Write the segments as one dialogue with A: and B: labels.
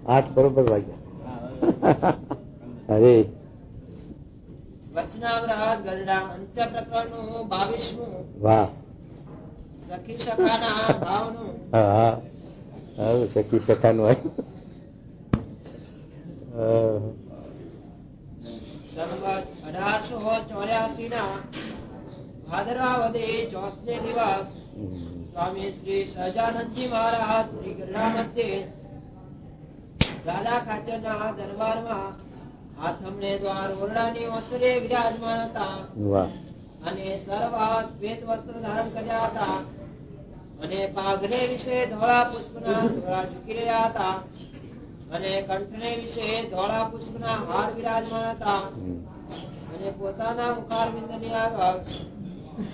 A: 8 બરોબર વાગ્યા. અરે
B: વચનામૃત ગરડા અંત્ય પ્રકરણનું 22મું.
A: વાહ.
B: સખી સખાના ભાવનું.
A: હા સખી સખાનું આવ્યું.
B: સંવત 1884 ના ભાદરવા વદે 4 દિવસ સ્વામી શ્રી સહજાનંદજી મહારાજ શ્રી ગરડા મધ્યે દાદા ખાચરના દરબારમાં આથમને દ્વાર ઓરડાની ઓસરે વિરાજમાન હતા. અને સર્વ શ્વેત વસ્ત્ર ધારણ કર્યા હતા. અને પાઘને વિશે ધોળા પુષ્પના ધોળા ઝૂકી રહ્યા હતા. અને કંઠને વિશે ધોળા પુષ્પના હાર વિરાજમાન હતા. અને પોતાના મુખારવિંદની આગળ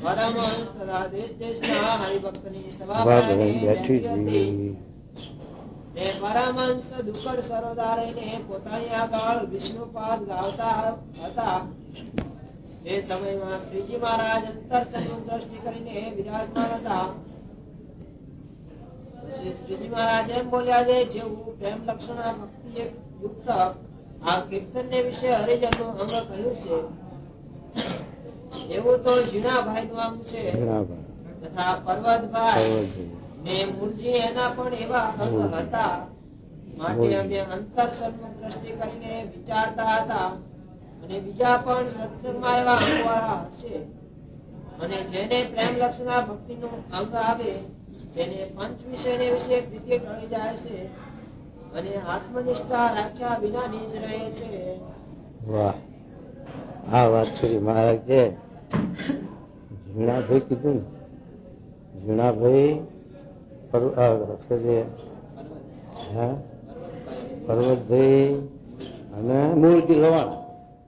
B: પરમહંસ તથા દેશ દેશના હરિભક્તની સભા બેઠી હતી. ને પરમહંસ દુકડ સરોદારેને પોતાની આગળ વિષ્ણુપાદ ગાવતા હતા. એ સમયમાં શ્રીજી મહારાજ અંતર દ્રષ્ટિ કરીને વિરાજમાન હતા. શ્રીજી મહારાજ એમ બોલ્યા છે, જેવું પ્રેમ લક્ષણ ભક્તિ યુક્ત આ કીર્તન ને વિશે હરિજન નું અંગ કહ્યું છે, એવું તો ઝીણાભાઈ નું અંગ છે. તથા પર્વતભાઈ ને મૂળજી એના પણ એવા અંગ હતા. માટે અમે અંતર સન્મુખ દ્રષ્ટિ કરીને વિચારતા હતા. અને બીજા પણ સત્સંગમાં એવા અંગવાળા હશે. અને જેને પ્રેમ લક્ષણા ભક્તિ નું અંગ આવે તેને પંચ વિષય વિશે પ્રીતિ ટળી જાય છે. અને આત્મનિષ્ઠા રાખ્યા વિના નિજ રહે છે.
A: વાહ. આ વાત શ્રી મહારાજ છે. ઝીણાભાઈ કીધું ને, ઝીણાભાઈ પર્વતભાઈ અને મૂળજી લવાણા.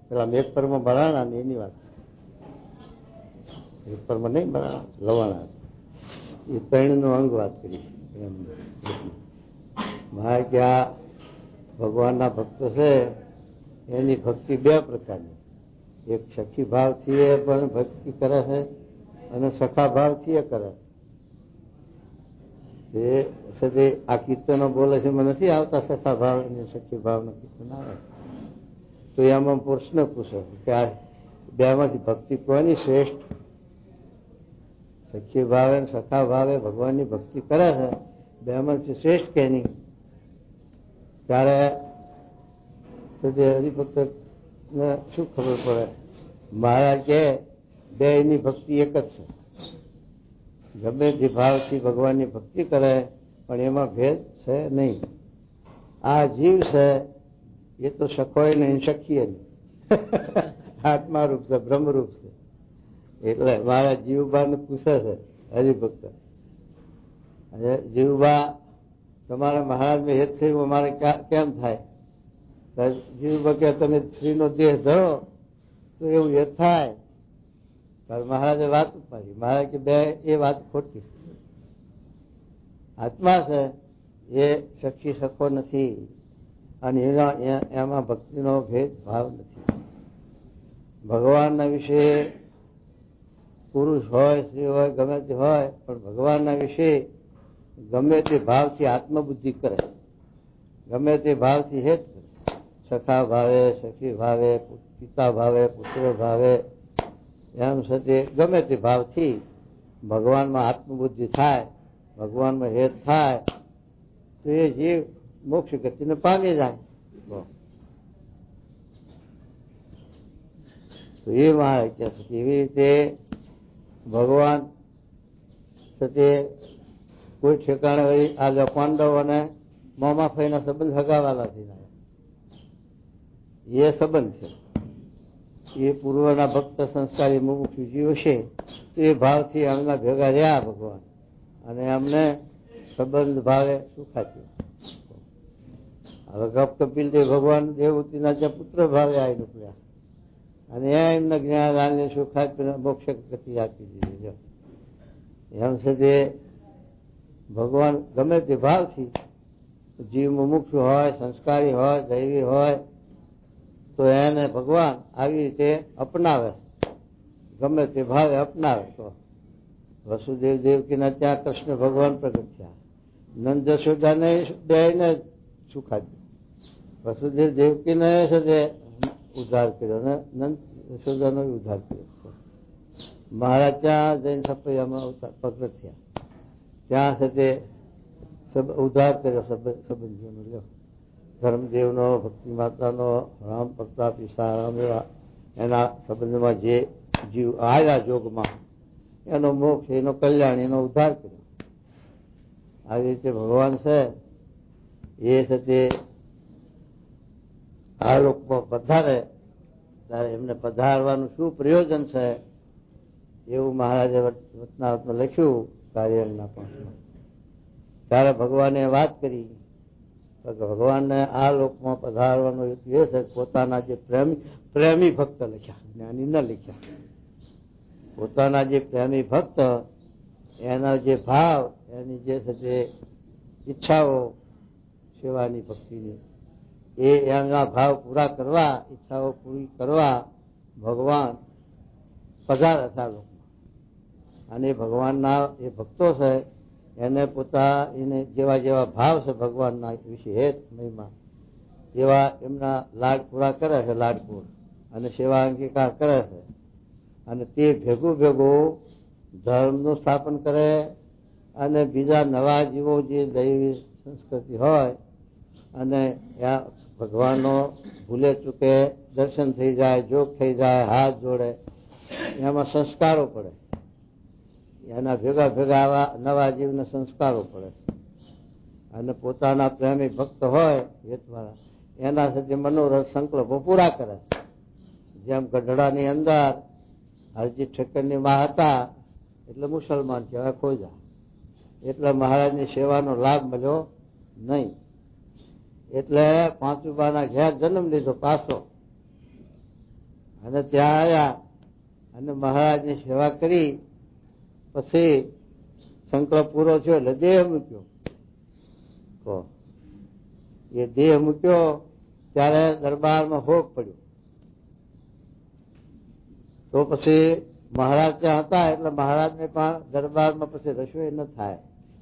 A: પેલા મેઘપરમાં ભરાણા ને એની વાત છે. મેઘપરમાં નહીં ભરાણા, લવાણા. એ ત્રણ નું અંગ વાત કરી. મારે કે આ ભગવાનના ભક્તો છે એની ભક્તિ 2 પ્રકારની. એક સખી ભાવથી એ પણ ભક્તિ કરે છે અને સખા ભાવથી એ કરે છે. આ કીર્તનો બોલે છે એમાં નથી આવતા સખા ભાવ અને સખી ભાવના કીર્તન આવે. તો એમાં પ્રશ્ન પૂછો કે આ 2 માંથી ભક્તિ કોની શ્રેષ્ઠ? સખી ભાવે સખા ભાવે ભગવાનની ભક્તિ કરે છે, 2 માંથી શ્રેષ્ઠ કે નહીં? ત્યારે હરિભક્ત ને શું ખબર પડે? મહારાજ કે 2 ની ભક્તિ એક જ છે. ગમે તે ભાવથી ભગવાનની ભક્તિ કરે પણ એમાં ભેદ છે નહીં. આ જીવ છે એ તો સખોય નહીં, સખીએ નહીં. આત્મારૂપ છે, બ્રહ્મરૂપ છે. એટલે મારા જીવબાને પૂછે છે હરિભક્ત, જીવબા તમારા મહારાજ હેત થયું અમારે કેમ થાય? જીવબા કે તમે સ્ત્રીનો દેહ ધરો તો એવું હેત થાય. મહારાજે વાત ઉપાડી. મહારાજ કે 2 એ વાત ખોટી. આત્મા છે એ સખી સખો નથી અને એમાં ભક્તિનો ભેદ ભાવ નથી. ભગવાનના વિશે પુરુષ હોય સ્ત્રી હોય ગમે તે હોય પણ ભગવાનના વિશે ગમે તે ભાવથી આત્મબુદ્ધિ કરે, ગમે તે ભાવથી હેત કરે. સખા ભાવે, સખી ભાવે, પિતા ભાવે, પુત્ર ભાવે, એમ સાથે ગમે તે ભાવથી ભગવાનમાં આત્મબુદ્ધિ થાય, ભગવાનમાં હેત થાય તો એ જીવ મોક્ષ ગતિને પામી જાય. તો એ મારે કહે છે એવી રીતે ભગવાન સાથે કોઈ ઠેકાણે હોય. આ પાંડવ અને મામા ફઈના સંબંધ હગાવાલા થઈ જાય એ સંબંધ છે. એ પૂર્વના ભક્ત સંસ્કારી મુમુક્ષુ જીવ છે તો એ ભાવથી એમના ભેગા રહ્યા ભગવાન અને એમને સંબંધ ભાવે સુખાચ્યું. હવે ગપ કપિલદેવ ભગવાન દેવહૂતિના ત્યાં પુત્ર ભાવે આવી નીકળ્યા અને એમના જ્ઞાન આને સુખાય મોક્ષ ગતિ આપી દીધી. એમ છે તે ભગવાન ગમે તે ભાવથી જીવ મુમુક્ષુ હોય, સંસ્કારી હોય, દૈવી હોય તો એને ભગવાન આવી રીતે અપનાવે, ગમે તે ભાવે અપનાવે. તો વસુદેવ દેવકીના ત્યાં કૃષ્ણ ભગવાન પ્રગટ થયા નંદ જશોદાને બેયને સુખાદ્યું, વસુદેવ દેવકીને છે તે ઉદ્ધાર કર્યો અને નંદ જશોદાનો ઉદ્ધાર કર્યો. મહારાજ ત્યાં જઈને સપૈયામાં પ્રગટ થયા, ત્યાં છે તે ઉદ્ધાર કર્યો સંબંધીઓનો. લ્યો, ધર્મદેવનો, ભક્તિ માતાનો, રામ પ્રતાપ ઈશારામ એવા એના સંબંધમાં જે જીવ આવ્યા જોગમાં એનો મોક્ષ, એનો કલ્યાણ, એનો ઉદ્ધાર કર્યો. આવી રીતે ભગવાન છે એ છે તે આ લોકમાં પધારે ત્યારે એમને પધારવાનું શું પ્રયોજન છે એવું મહારાજે વચનાવતમાં લખ્યું કાર્યના પાંચમાં. ત્યારે ભગવાને વાત કરી ભગવાનને આ લોકમાં પધારવાનો હેતુ એ છે પોતાના જે પ્રેમી ભક્ત લખ્યા, જ્ઞાની ન લખ્યા. પોતાના જે પ્રેમી ભક્ત એના જે ભાવ, એની જે છે તે ઈચ્છાઓ સેવાની ભક્તિની, એના ભાવ પૂરા કરવા, ઈચ્છાઓ પૂરી કરવા ભગવાન પધારે છે આ લોકમાં. અને ભગવાનના એ ભક્તો છે એને એને જેવા જેવા ભાવ છે ભગવાનના વિશે હેત મહિમા, એવા એમના લાડ પૂરા કરે છે, લાડપુર અને સેવા અંગીકાર કરે છે. અને તે ભેગું ધર્મનું સ્થાપન કરે અને બીજા નવા જીવો જે દૈવી સંસ્કૃતિ હોય અને ભગવાનનો ભૂલે ચૂકે દર્શન થઈ જાય, જોગ થઈ જાય, હાથ જોડે, એમાં સંસ્કારો પડે. એના ભેગા આવા નવા જીવને સંસ્કારો પડે. અને પોતાના પ્રેમી ભક્ત હોય હેતવાળા એના સાથે મનોરથ સંકલ્પો પૂરા કરે. જેમ ગઢડાની અંદર હરજી ઠક્કરની માં હતા એટલે મુસલમાન કહેવાય ખોજા, એટલે મહારાજની સેવાનો લાભ મળ્યો નહીં. એટલે પાંચુબાના ઘેર જન્મ લીધો પાછો અને ત્યાં આવ્યા અને મહારાજની સેવા કરી. પછી સંકલ્પ પૂરો થયો એટલે દેહ મૂક્યો. એ દેહ મૂક્યો ત્યારે દરબારમાં ભોગ પડ્યો. તો પછી મહારાજ ત્યાં હતા એટલે મહારાજને પણ દરબારમાં પછી રસોઈ ન થાય.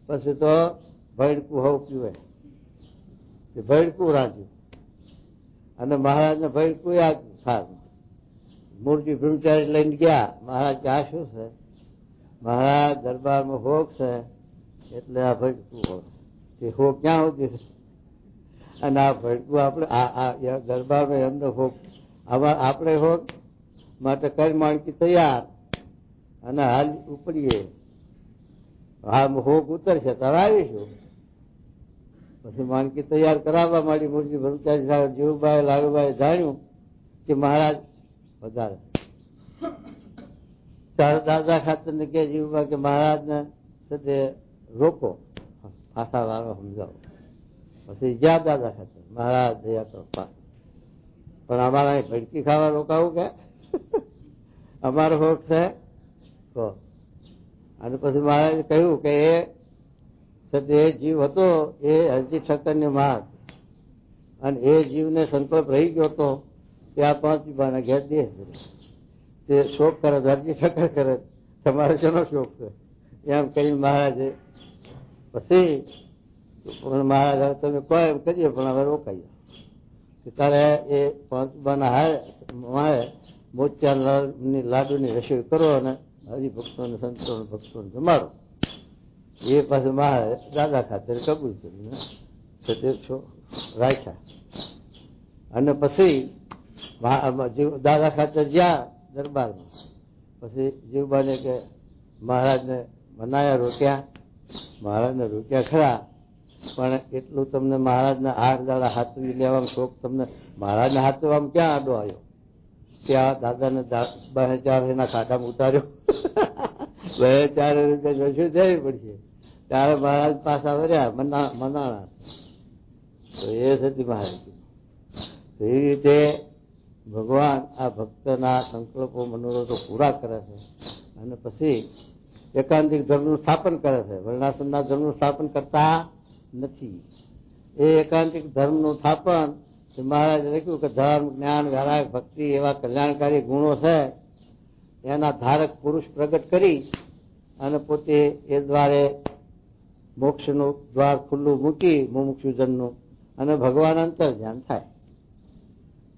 A: પછી તો ભૈડકું હવ પીવે, ભૈડકું રાખ્યું અને મહારાજને ભૈડકું આપ્યું સારું. મૂર્તિ બ્રહ્મચારી લઈને ગયા. મહારાજ કે આ શું છે? મહારાજ દરબારમાં ભોગ છે એટલે આ ભટકું હોય. તે ભોગ ક્યાં સુધી? અને આ ભટકું આપણે દરબારમાં એમનો ભોગ, આપણે ભોગ માટે કઈ માણકી તૈયાર અને હાલ ઉપડીએ. હા, ભોગ ઉતરશે ત્યારે આવીશું. પછી માણકી તૈયાર કરાવવા માંડી. મૂર્તિ બ્રહ્મચારી સાહેબ જીવુભાઈ લાલુભાઈ જાણ્યું કે મહારાજ વધારે. દાદા ખાતર ને કે જીવવા કે મહારાજ ને સાથે રોકો, ભાષા વાળો સમજાવો. પછી જ્યાં દાદા ખાતર મહારાજ દયા કરો, પણ અમારા ભડકી ખાવા રોકાવું કે અમારો હોક છે. અને પછી મહારાજે કહ્યું કે એ જીવ હતો એ હરજી ઠક્કર ની માં, અને એ જીવને સંકલ્પ રહી ગયો હતો કે આ પાંચ રૂપિયાના ઘેર દેહ તે શોક કરે, હરજી ઠક્કર કરે, તમારે શેનો શોક છે એમ કહી મહારાજે. પછી મહારાજ તમે કહો એમ કરીએ પણ હવે રોકાઈએ. તારે એ પાંચ રૂપિયાના હારે મોતિયાની લાડુની રસોઈ કરો અને હરિભક્તોને સંતોને ભક્તોને જમાડો. એ પાછું મહારાજ દાદા ખાતર કબૂલ કરીને રાખ્યા. અને પછી દાદા ખાતર જ્યાં દરબારમાં પછી જીવબાને કે મહારાજને મનાયા રોક્યા. મહારાજને રોક્યા ખરા, પણ એટલું તમને મહારાજને 8 દાડા હાથવી લેવાનો શોખ તમને મહારાજને હાથવામાં ક્યાં આડો આવ્યો? ત્યાં દાદાને 4 ખાટામાં ઉતાર્યો. 4 રૂપિયા રસોઈ દેવી પડશે. ત્યારે મહારાજ પાછા વર્યા મનાણા. તો એ સતી મહારાજ. એવી રીતે ભગવાન આ ભક્તના સંકલ્પો મનોરથો પૂરા કરે છે અને પછી એકાંતિક ધર્મનું સ્થાપન કરે છે. વર્ણાશ્રમના ધર્મનું સ્થાપન કરતા નથી. એ એકાંતિક ધર્મનું સ્થાપન મહારાજે લખ્યું કે ધર્મ, જ્ઞાન, વૈરાગ, ભક્તિ એવા કલ્યાણકારી ગુણો છે એના ધારક પુરુષ પ્રગટ કરી અને પોતે એ દ્વારે મોક્ષનું દ્વાર ખુલ્લું મૂકી મુમુક્ષુજનનું અને ભગવાન અંતર ધ્યાન થાય.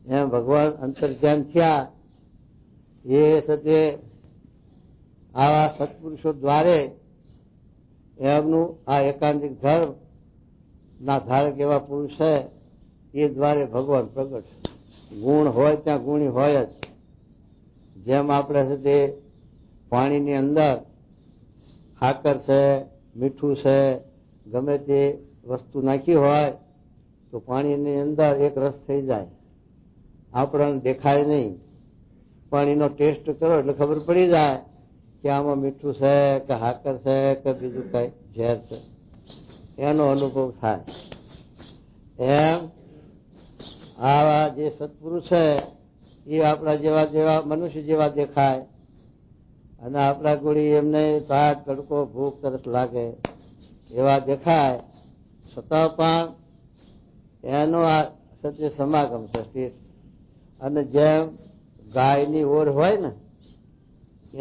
A: એમ ભગવાન અંતર ધ્યાન થયા એ સત્ય આવા સત્પુરુષો દ્વારે એમનું આ એકાંતિક ધર્મ ના ધારક એવા પુરુષ છે એ દ્વારે ભગવાન પ્રગટ. ગુણ હોય ત્યાં ગુણી હોય જ. જેમ આપણે છે તે પાણીની અંદર ખાકર છે, મીઠું છે, ગમે તે વસ્તુ નાખી હોય તો પાણીની અંદર એક રસ થઈ જાય, આપણને દેખાય નહીં, પણ એનો ટેસ્ટ કરો એટલે ખબર પડી જાય કે આમાં મીઠું છે કે હાકર છે કે બીજું કઈ ઝેર છે, એનો અનુભવ થાય. એમ આવા જે સત્પુરુષ છે એ આપણા જેવા જેવા મનુષ્ય જેવા દેખાય અને આપણા ગોળી એમને તાટ તડકો ભૂખ તરસ લાગે એવા દેખાય, છતાં પણ એનો આ સત્ય સમાગમ છે. અને જેમ ગાયની ઓર હોય ને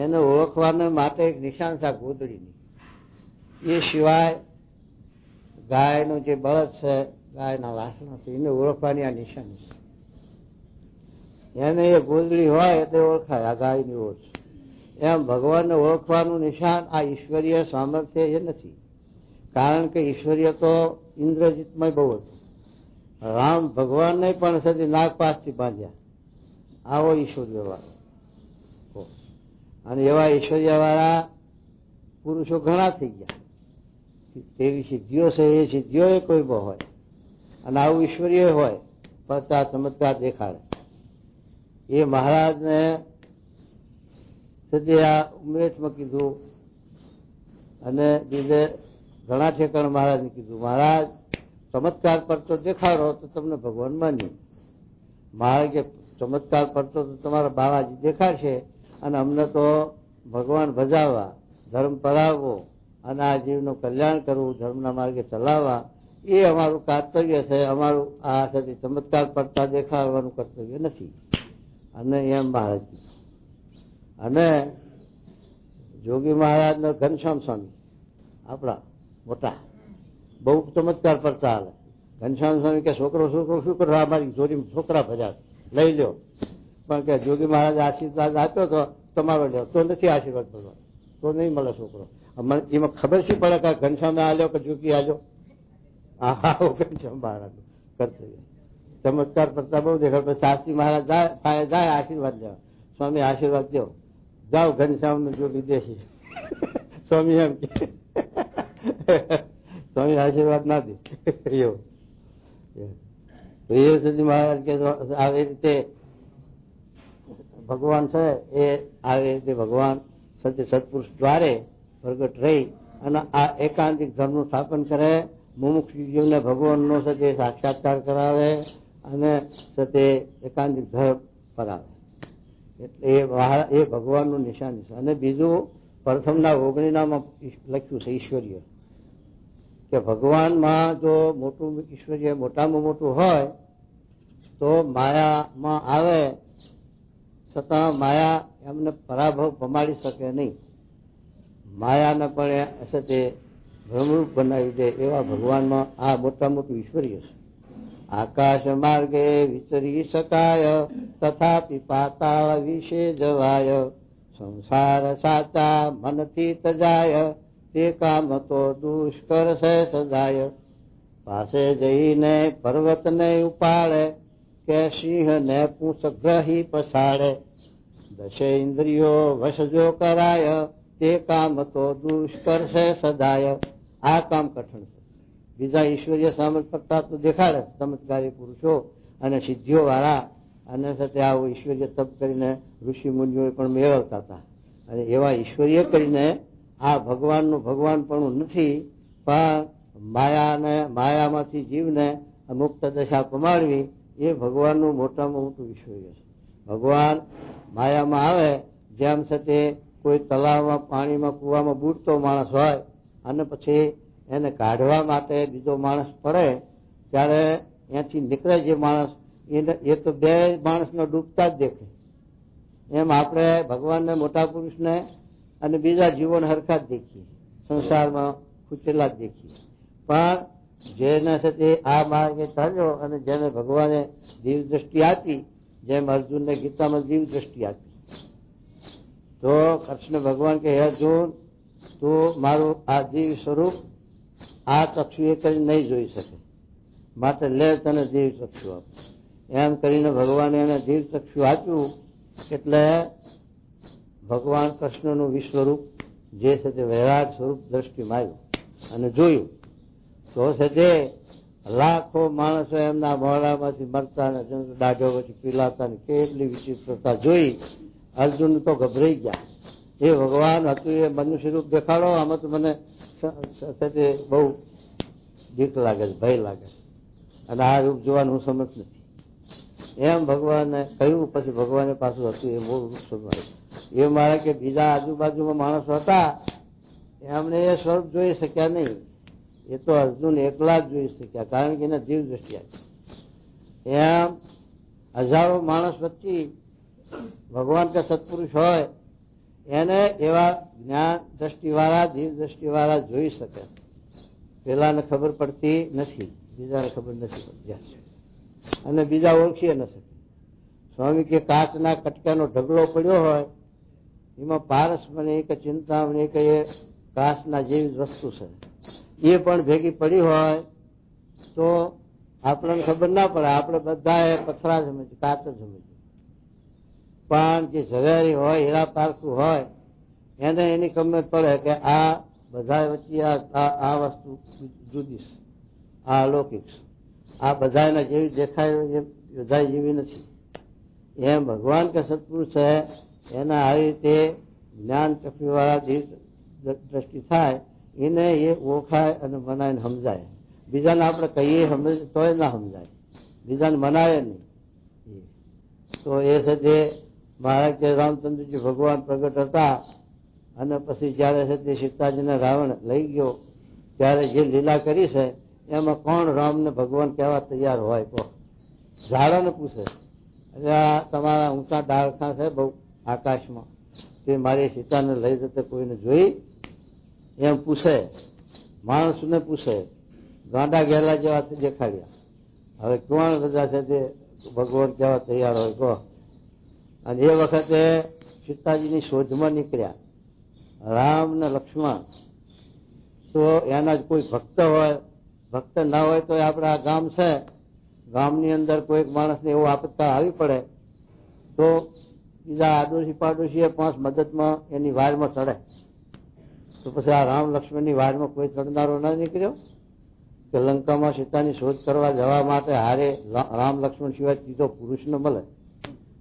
A: એને ઓળખવાને માટે એક નિશાન છે ગોદડીની, એ સિવાય ગાયનું જે બળદ છે, ગાયના વાસણા છે, એને ઓળખવાની આ નિશાની છે. એને એ ગોદડી હોય એટલે ઓળખાય આ ગાયની ઓર છે. એમ ભગવાનને ઓળખવાનું નિશાન આ ઈશ્વરીય સામર્થ્ય એ નથી, કારણ કે ઈશ્વરીય તો ઇન્દ્રજીતમય બહુ હતું. રામ ભગવાનને પણ સદી નાગપાસથી બાંધ્યા, આવો ઈશ્વર્ય વાળો. અને એવા ઈશ્વર્ય વાળા પુરુષો ઘણા થઈ ગયા. એવી સિદ્ધિઓ છે, એ સિદ્ધિઓ એ કોઈ બહુ હોય અને આવું ઈશ્વરીય હોય પડતા ચમત્કાર દેખાડે. એ મહારાજને સદી આ ઉમરેઠમાં કીધું અને બીજે ઘણા ઠેકાણે મહારાજને કીધું, મહારાજ ચમત્કાર પડતો દેખાડો તો તમને ભગવાન માન્યું. મહારાજ કે ચમત્કાર પડતો તો તમારા બાવાજી દેખાડશે અને અમને તો ભગવાન ભજાવવા, ધર્મ પરાવવો અને આ જીવનું કલ્યાણ કરવું, ધર્મના માર્ગે ચલાવવા એ અમારું કર્તવ્ય છે. અમારું આ સાથે ચમત્કાર પડતા દેખાડવાનું કર્તવ્ય નથી. અને એમ મહારાજ કીધું. અને જોગી મહારાજ ને ઘનશ્યામ સ્વામી આપણા મોટા બહુ ચમત્કાર પડતા હાલે. ઘનશ્યામ સ્વામી કે છોકરો છોકરો શું કરવા અમારી જોડી છોકરા ભજા લઈ લો, પણ કે જોગી મહારાજ આશીર્વાદ આપ્યો તો તમારો લ્યો, તો નથી આશીર્વાદ ભગવાન, તો નહીં મળે છોકરો. એમાં ખબર શું પડે કે ઘનશ્યામે આલ્યો કે જોગી આલ્યો? આવો ઘનશ્યામ મહારાજ કર્તવ્ય ચમત્કાર પડતા બહુ દેખાડ. શાસ્ત્રી મહારાજ જાય આશીર્વાદ લેવા, સ્વામી આશીર્વાદ દો, જાઓ ઘનશ્યામ નું જોગી દેશી. સ્વામી એમ કે સ્વામી આશીર્વાદ ના દે એવું. એ સુધી મહારાજ કે આવી રીતે ભગવાન છે એ આવી રીતે ભગવાન સત્ય સત્પુરુષ દ્વારે પ્રગટ રહી અને આ એકાંતિક ધર્મનું સ્થાપન કરે, મુમુક્ષ જીવને ભગવાનનો સત્ય સાક્ષાત્કાર કરાવે અને સત્ય એકાંતિક ધર્મ કરાવે. એટલે એ ભગવાનનું નિશાન છે. અને બીજું પ્રથમના 19માં લખ્યું છે ઈશ્વરીય, કે ભગવાનમાં જો મોટું ઈશ્વરીય મોટામાં મોટું હોય તો માયામાં આવે છતાં માયા એમને પરાભવ પમાડી શકે નહીં. માયાને પણ તે ભ્રમરૂપ બનાવી દે એવા ભગવાનમાં આ મોટા મોટું ઈશ્વરીય છે. આકાશ માર્ગે વિચરી શકાય તથાપિ પાતાળ વિશે જવાય, સંસાર સાચા મનથી તજાય તે કામ તો દુષ્કર છે સજાય. પાસે જઈને પર્વતને ઉપાડે કે સિંહને પૂછ ગ્રહી પસાડે, દશે ઇન્દ્રિયો વશ જો કરાય તે કામ તો દુષ્કર છે સદાય. આ કામ કઠણ છે. બીજા ઈશ્વરીય સામર્થ્ય કરતા તો દેખાડે ચમત્કારી પુરુષો અને સિદ્ધિઓ વાળા, અને સાથે આવું ઈશ્વરીય તપ કરીને ઋષિ મુનિઓ પણ મેળવતા હતા. અને એવા ઈશ્વરીય કરીને આ ભગવાનનું ભગવાનપણું નથી, પણ માયામાંથી જીવને મુક્ત દશા પમાડવી એ ભગવાનનું મોટામાં મોટું ઈશ્વરીય છે. ભગવાન માયામાં આવે, જેમ સાથે કોઈ તલાવમાં પાણીમાં કૂવામાં બૂડતો માણસ હોય અને પછી એને કાઢવા માટે બીજો માણસ પડે ત્યારે ત્યાંથી નીકળે જે માણસ એ તો બે માણસને ડૂબતા જ દેખે. એમ આપણે ભગવાનને મોટા પુરુષને અને બીજા જીવોને હરખા જ દેખીએ, સંસારમાં કુચેલા જ દેખીએ. પણ જેને છે તે આ માર્ગે ચાલ્યો અને જેને ભગવાને દિવ્ય દ્રષ્ટિ આપી, જેમ અર્જુનને ગીતામાં દિવ્ય દ્રષ્ટિ આપી, તો કૃષ્ણ ભગવાન કે હે અર્જુન, તું મારું આ દિવ્ય સ્વરૂપ આ ચક્ષુ એ કરી નહીં જોઈ શકે, માટે લે તને દિવ્ય ચક્ષુ આપ. એમ કરીને ભગવાને એને દિવ્ય ચક્ષુ આપ્યું. એટલે ભગવાન કૃષ્ણનું વિશ્વરૂપ જે છે તે વૈરાગ સ્વરૂપ દ્રષ્ટિમાં આવ્યું અને જોયું. તો છે તે લાખો માણસો એમના મોઢામાંથી મરતા ને દાઢો પછી પીલાતા ને કેટલી વિચિત્રતા જોઈ અર્જુન તો ગભરાઈ ગયા. એ ભગવાન હતું એ મનુષ્ય રૂપ દેખાડો, આમાં તો મને બહુ બીક લાગે છે, ભય લાગે છે, અને આ રૂપ જોવાનું હું સમજ નથી. એમ ભગવાને કહ્યું. પછી ભગવાને પાછું હતું એ મૂળ રૂપ સમજાયું. એ મારે કે બીજા આજુબાજુમાં માણસો હતા એમને એ સ્વરૂપ જોઈ શક્યા નહીં. એ તો અર્જુન એકલા જ જોઈ શક્યા, કારણ કે એને જીવ દ્રષ્ટિ આપી. એમ હજારો માણસ વચ્ચે ભગવાન કે સત્પુરુષ હોય એને એવા જ્ઞાન દ્રષ્ટિવાળા જીવ દ્રષ્ટિવાળા જોઈ શકે. પેલાને ખબર પડતી નથી, બીજાને ખબર નથી પડતી, અને બીજા ઓળખી ન શકે. સ્વામી કે કાચના કટકાનો ઢગલો પડ્યો હોય એમાં પારસમણી કે ચિંતામણી કે એ કાચના જેવી વસ્તુ છે, એ પણ ભેગી પડી હોય તો આપણને ખબર ના પડે. આપણે બધા એ પથરા સમજીએ, કાચ જ સમજીએ. પણ જે ઝવેરી હોય, હીરા પારસું હોય, એને એની ખબર પડે કે આ બધા વચ્ચે આ વસ્તુ જુદી છે, આ અલૌકિક છે, આ બધાના જેવી દેખાય બધા જેવી નથી. એમ ભગવાન કે સત્પુરુષ છે એના આવી રીતે જ્ઞાન ચક્ષુવાળા દ્રષ્ટિ થાય, એને એ ઓળખાય અને મનાય સમજાય. બીજાને આપણે કહીએ સમજ તોય ના સમજાય, બીજાને મનાય નહીં. તો એ છે તે મહારાજ કે રામચંદ્રજી ભગવાન પ્રગટ હતા અને પછી જયારે છે તે સીતાજીને રાવણ લઈ ગયો ત્યારે જે લીલા કરી છે એમાં કોણ રામને ભગવાન કહેવા તૈયાર હોય? તો ઝાડોને પૂછે, તમારા ઊંચા ડાળખા છે બહુ આકાશમાં, તે મારી સીતાને લઈ જતે કોઈને જોઈ? એમ પૂછે, માણસને પૂછે. ગાંડા ગેલા જેવા દેખાડ્યા. હવે કોણ બધા છે તે ભગવાન કહેવા તૈયાર હોય કહો? અને એ વખતે સીતાજીની શોધમાં નીકળ્યા રામ ને લક્ષ્મણ. તો એના જ કોઈ ભક્ત હોય, ભક્ત ના હોય તો આપણે આ ગામ છે, ગામની અંદર કોઈક માણસને એવું આપત્તા આવી પડે તો બીજા આડોશી પાડોશી 5 મદદમાં એની વારમાં ચડે. તો પછી આ રામ લક્ષ્મણની વારમાં કોઈ ચડનારો ના નીકળ્યો કે લંકામાં સીતાની શોધ કરવા જવા માટે હારે રામ લક્ષ્મણ સિવાય ત્રીજો પુરુષ ન મળે.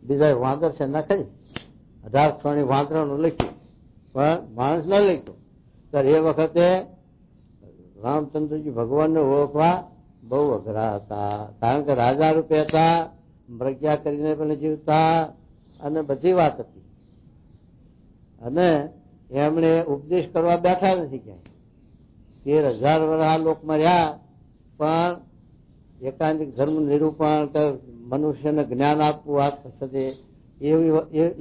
A: બીજા વાંદર છે ના ખરી, 1800 વાંદરાનું લખ્યું પણ માણસ ન લખ્યો. ત્યારે એ વખતે રામચંદ્રજી ભગવાનને ઓળખવા બહુ અઘરા હતા, કારણ કે રાજા રૂપે હતા, પ્રજ્ઞા કરીને પણ જીવતા અને બધી વાત હતી. અને એમણે ઉપદેશ કરવા બેઠા નથી ક્યાંય. 13,000 વર્ષ આ લોકમાં રહ્યા પણ એકાંતિક ધર્મ નિરૂપણ કે મનુષ્યને જ્ઞાન આપવું આ થશે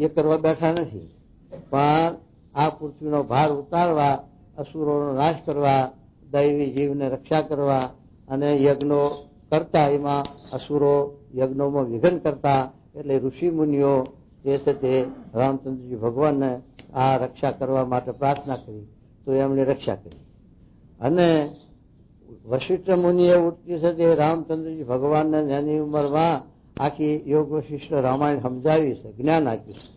A: એ કરવા બેઠા નથી. પણ આ પૃથ્વીનો ભાર ઉતારવા, અસુરોનો નાશ કરવા, દૈવી જીવને રક્ષા કરવા અને યજ્ઞો કરતા, એમાં અસુરો યજ્ઞોમાં વિઘ્ન કરતા, એટલે ઋષિ મુનિઓ જે છે તે રામચંદ્રજી ભગવાનને આ રક્ષા કરવા માટે પ્રાર્થના કરી તો એમણે રક્ષા કરી. અને વશિષ્ઠ મુનિએ ઉઠતી છે તે રામચંદ્રજી ભગવાનને એની ઉંમરમાં આખી યોગ વશિષ્ઠ રામાયણ સમજાવી છે, જ્ઞાન આપ્યું છે.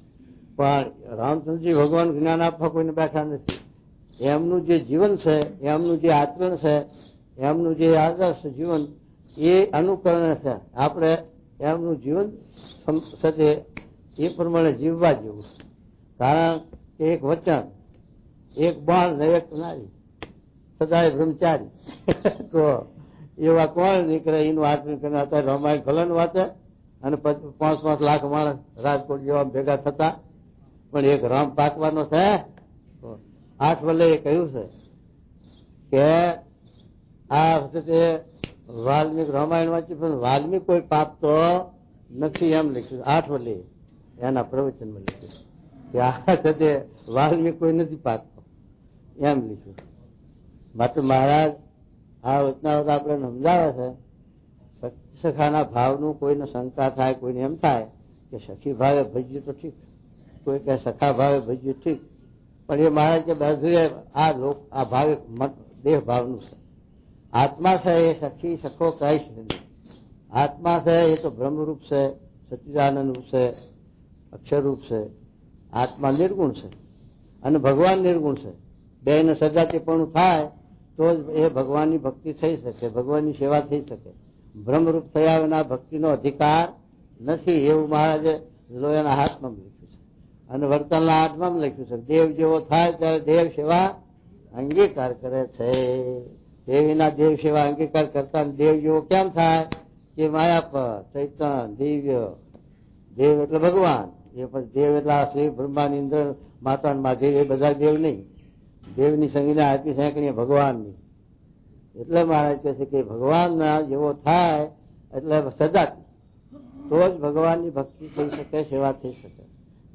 A: પણ રામચંદ્રજી ભગવાન જ્ઞાન આપવા કોઈને બેઠા નથી. એમનું જે જીવન છે, એમનું જે આચરણ છે, એમનું જે આદર્શ જીવન એ અનુકરણ છે. આપણે એમનું જીવન સાથે એ પ્રમાણે જીવવા જેવું છે. કારણ કે એક વચન, એક બાણ ને એક નારી, સદાય બ્રહ્મચારી. તો એવા કોણ નીકળે એનું આચરણ કરીને? અત્યારે રામાયણ ભલન વાંચે અને 5-5 લાખ માણસ રાજકોટ જેવા ભેગા થતા, પણ એક રામ પાકવાનો છે. 8 વલ્લે એ કહ્યું છે કે આ વખતે વાલ્મીક રામાયણ વાંચ્યું પણ વાલ્મીક કોઈ પાકતો નથી એમ લખ્યું. 8 વલ્લે એના પ્રવચનમાં લખ્યું કે આ વખતે વાલ્મીક કોઈ નથી પાકતો એમ લખ્યું. માટે મહારાજ આ વચનાવત આપણે સમજાવે છે, સખાના ભાવનું કોઈને શંકા થાય, કોઈને એમ થાય કે સખી ભાવે ભજ્યું તો ઠીક, કોઈ કે સખા ભાવે ભજ્યું ઠીક, પણ એ મહારાજ કે બધું આ ભાવ દેહ ભાવનું છે. આત્મા છે એ સખી સખો કહી શકે નહીં. આત્મા છે એ તો બ્રહ્મરૂપ છે, સચ્ચિદાનંદ રૂપ છે, અક્ષરરૂપ છે. આત્મા નિર્ગુણ છે અને ભગવાન નિર્ગુણ છે. બેને સજાતીપણું થાય તો જ એ ભગવાનની ભક્તિ થઈ શકે, ભગવાનની સેવા થઈ શકે. બ્રહ્મરૂપ થયા વિના ભક્તિનો અધિકાર નથી, એવું મહારાજે લોયાના હાથમાં લખ્યું છે અને વર્તનના હાથમાં લખ્યું છે. દેવ જેવો થાય ત્યારે દેવ સેવા અંગીકાર કરે છે. દેવીના દેવ સેવા અંગીકાર કરતા દેવ જેવો કેમ થાય કે માયા પર ચૈતન દિવ્ય દેવ એટલે ભગવાન. એ પછી દેવ એટલે શ્રી બ્રહ્મા ઇન્દ્ર માતા મહાદેવ એ બધા દેવ નહીં. દેવની સંજ્ઞા આરતી સેંકણી ભગવાનની. એટલે મહારાજ કહે છે કે ભગવાનના જેવો થાય એટલે સજા તો જ ભગવાનની ભક્તિ થઈ શકે, સેવા થઈ શકે,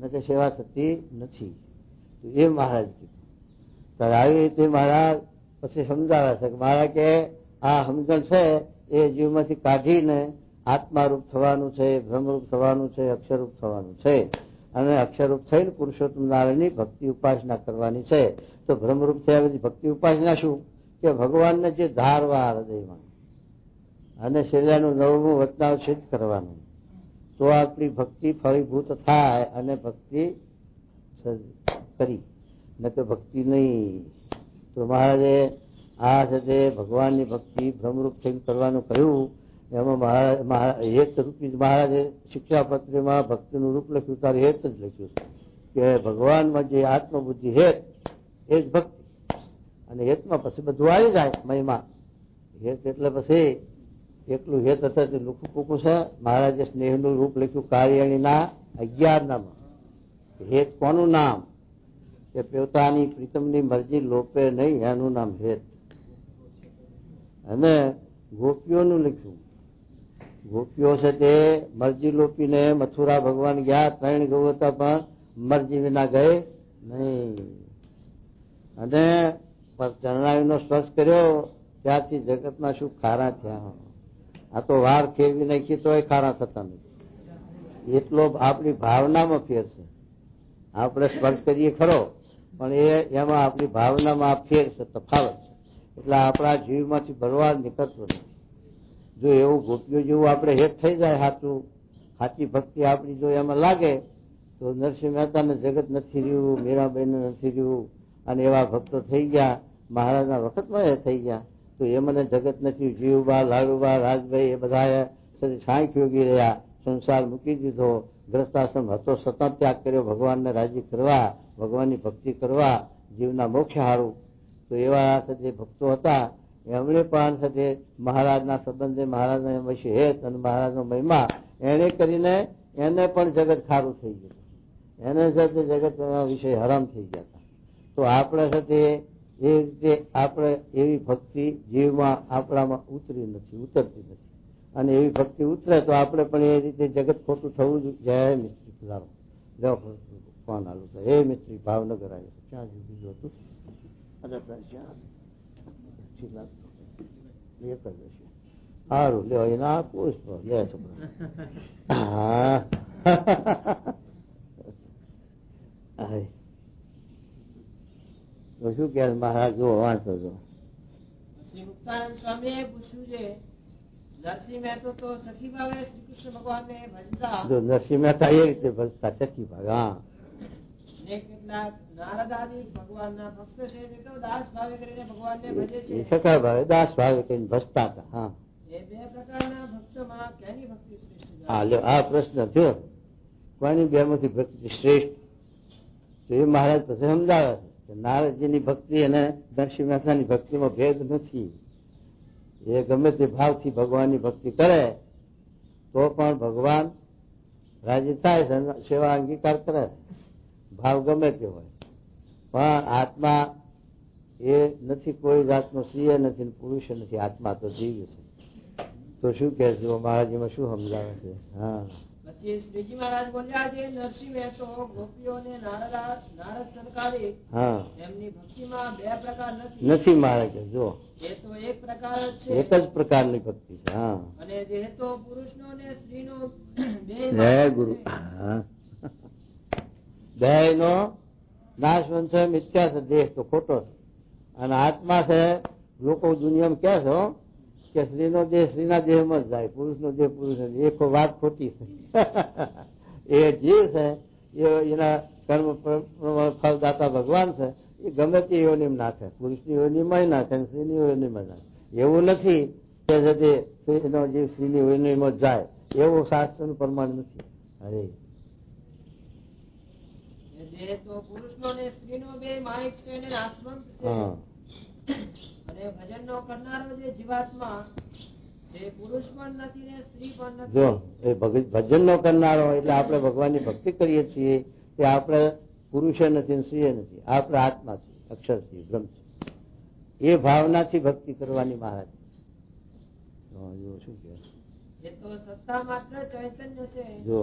A: નથી સેવા થતી નથી. એ મહારાજ કીધું. ત્યારે આવી રીતે મહારાજ પછી સમજાવે છે કે મહારાજ કે આ સમજણ છે એ જીવમાંથી કાઢીને આત્મારૂપ થવાનું છે, બ્રહ્મરૂપ થવાનું છે, અક્ષરરૂપ થવાનું છે અને અક્ષરરૂપ થઈને પુરુષોત્તમ નારાયણની ભક્તિ ઉપાસના કરવાની છે. તો બ્રહ્મરૂપ થયા પછી ભક્તિ ઉપાસના શું કે ભગવાનને જે ધારવા હૃદયમાં અને શરીરનું નવમું વચનાવત સિદ્ધ કરવાનું, તો આપણી ભક્તિ ફળીભૂત થાય અને ભક્તિ કરી, ન તો ભક્તિ નહીં. તો મહારાજે આ સાથે ભગવાનની ભક્તિ બ્રહ્મરૂપ થઈને કરવાનું કહ્યું. એમાં હેત રૂપી મહારાજે શિક્ષાપત્રીમાં ભક્તિનું રૂપ લખ્યું, ત્યારે હેત જ લખ્યું કે ભગવાનમાં જે આત્મબુદ્ધિ હેત એ જ ભક્તિ, અને હેતમાં પછી બધું આવી જાય મહિમા. હેત એટલે પછી એકલું હેત હતા તે લુખું પૂકું છે. મહારાજે સ્નેહનું રૂપ લખ્યું કાર્યાણીના 11 નામ. હેત કોનું નામ કે પોતાની પ્રીતમની મરજી લોપે નહીં, એનું નામ હેત. અને ગોપીઓનું લખ્યું. ગોપીઓ છે તે મરજી લોપીને મથુરા ભગવાન ગયા, 3 ગૌ હતા પણ મરજી વિના ગયે નહીં. અને ચરણાઈનો સ્પર્શ કર્યો ત્યારથી જગતમાં શું ખારા થયા. આ તો વાર ફેરવી નાખી તોય ખારા થતા નથી. એટલો આપણી ભાવનામાં ફેર છે. આપણે સ્પર્શ કરીએ ખરો પણ એમાં આપણી ભાવનામાં ફેર છે, તફાવત છે. એટલે આપણા જીવમાંથી ભરવાડ નીકળતો નથી. જો એવું ગોપીઓ જેવું આપણે હેત થઈ જાય, સાચી ભક્તિ આપણી જો એમાં લાગે તો નરસિંહ મહેતાને જગત નથી રહ્યું, મીરાબાઈને નથી રહ્યું, અને એવા ભક્તો થઈ ગયા. મહારાજના વખતમાં એ થઈ ગયા. તો એ મને જગત નથી, જીવબા, લાલુબા, રાજભાઈ એ બધા સાંખ યોગી રહ્યા, સંસાર મૂકી દીધો, ગ્રસ્તાશ્રમ હતો, સતત ત્યાગ કર્યો ભગવાનને રાજી કરવા, ભગવાનની ભક્તિ કરવા, જીવના મોક્ષ હારું. તો એવા જે ભક્તો હતા એમણે પણ સાથે મહારાજના સંબંધે મહારાજના વિશે હેત અને મહારાજનો મહિમા એને કરીને એને પણ જગત ખારું થઈ ગયું, એને સાથે જગત વિષય હરામ થઈ ગયા હતા. તો આપણે સાથે એ રીતે આપણે એવી ભક્તિ જીવમાં આપણામાં ઉતરતી નથી. અને એવી ભક્તિ ઉતરે તો આપણે પણ એ રીતે જગત ખોટું થવું જાય. મિસ્ત્રી પધારો કોણ આલું છે એ મિસ્ત્રી ભાવનગર આવ્યો ક્યાં બીજું હતું સારું લ્યો એના પુષ્પ લે છોકરા. શું કે મહારાજ જો વાંચો છો.
B: શ્રી મુક્તાનંદ સ્વામીએ પૂછ્યું છે, નરસિંહ મહેતા તો સખી ભાવે શ્રી કૃષ્ણ ભગવાનને ભજતા.
A: જો નરસિંહ મહેતા એ રીતે ભજતા સખી ભાવે. હા,
B: કેટલાક નારદ આદિ ભગવાનના ભક્ત છે તે તો દાસ ભાવે કરીને ભગવાનને ભજે છે.
A: સખા ભાવે દાસ ભાવે કરીને ભજતા હતા. હા,
B: એ 2 પ્રકારના ભક્તોમાં કેની ભક્તિ શ્રેષ્ઠ?
A: હા લ્યો આ પ્રશ્ન થયો, કોની 2 માંથી ભક્તિ શ્રેષ્ઠ? તો એ મહારાજ પછી સમજાવે છે કે નારદજીની ભક્તિ અને નરસિંહ મહેતાની ભક્તિમાં ભેદ નથી. એ ગમે તે ભાવથી ભગવાનની ભક્તિ કરે તો પણ ભગવાન રાજી થાય, સેવા અંગીકાર કરે, ભાવ ગમે તે હોય. પણ આત્મા એ નથી, કોઈ જાતનો સ્ત્રી નથી, પુરુષ નથી, આત્મા તો જીવ છે. તો શું કે જો મહારાજ એમાં શું સમજાવે છે? હા,
B: પછી શ્રીજી મહારાજ બોલ્યા છે નરસિંહ મહેતો ગોપીઓને નારદ સનકારી
A: હા
B: એમની ભક્તિમાં બે પ્રકાર
A: નથી મહારાજ જો
B: એ તો એક પ્રકાર જ છે,
A: એક જ પ્રકારની ભક્તિ છે. હા
B: અને દેહ તો પુરુષનો ને સ્ત્રીનો
A: જય ગુરુ. દેહ નો નાશવંત છે, મિથ્યા છે, દેહ તો ખોટો છે. અને આત્મા છે, લોકો દુનિયામાં કહે છે કે સ્ત્રીનો દેહ સ્ત્રીના દેહમાં જ જાય, પુરુષનો દેહ પુરુષ એક વાત ખોટી છે. એ જીવ છે એના કર્મ ફળદાતા ભગવાન છે, એ ગમે તે યોનિમ નાખે, પુરુષની યોનિમાં નાખે, સ્ત્રીની યોનિમાં નાખે. એવું નથી કે સ્ત્રીનો જીવ સ્ત્રીની યોનિમાં જાય, એવું શાસ્ત્રનું પ્રમાણ નથી. અરે
B: દેહ તો પુરુષનો ને સ્ત્રીનો બે માયિક છે ને નાશવંત છે. અને ભજનનો કરનારો જે જીવાત્મા તે પુરુષ પણ નથી ને સ્ત્રી પણ નથી.
A: જો એ ભજનનો કરનારો એટલે આપણે ભગવાનની ભક્તિ કરીએ છીએ તે આપણે પુરુષે નથી ને સ્ત્રીએ નથી, આપણે આત્મા છીએ, અક્ષર છીએ, બ્રહ્મ છીએ. એ ભાવનાથી ભક્તિ કરવાની મહારાજ. શું કહે
B: એ તો સત્તા માત્ર ચૈતન્ય છે.
A: જો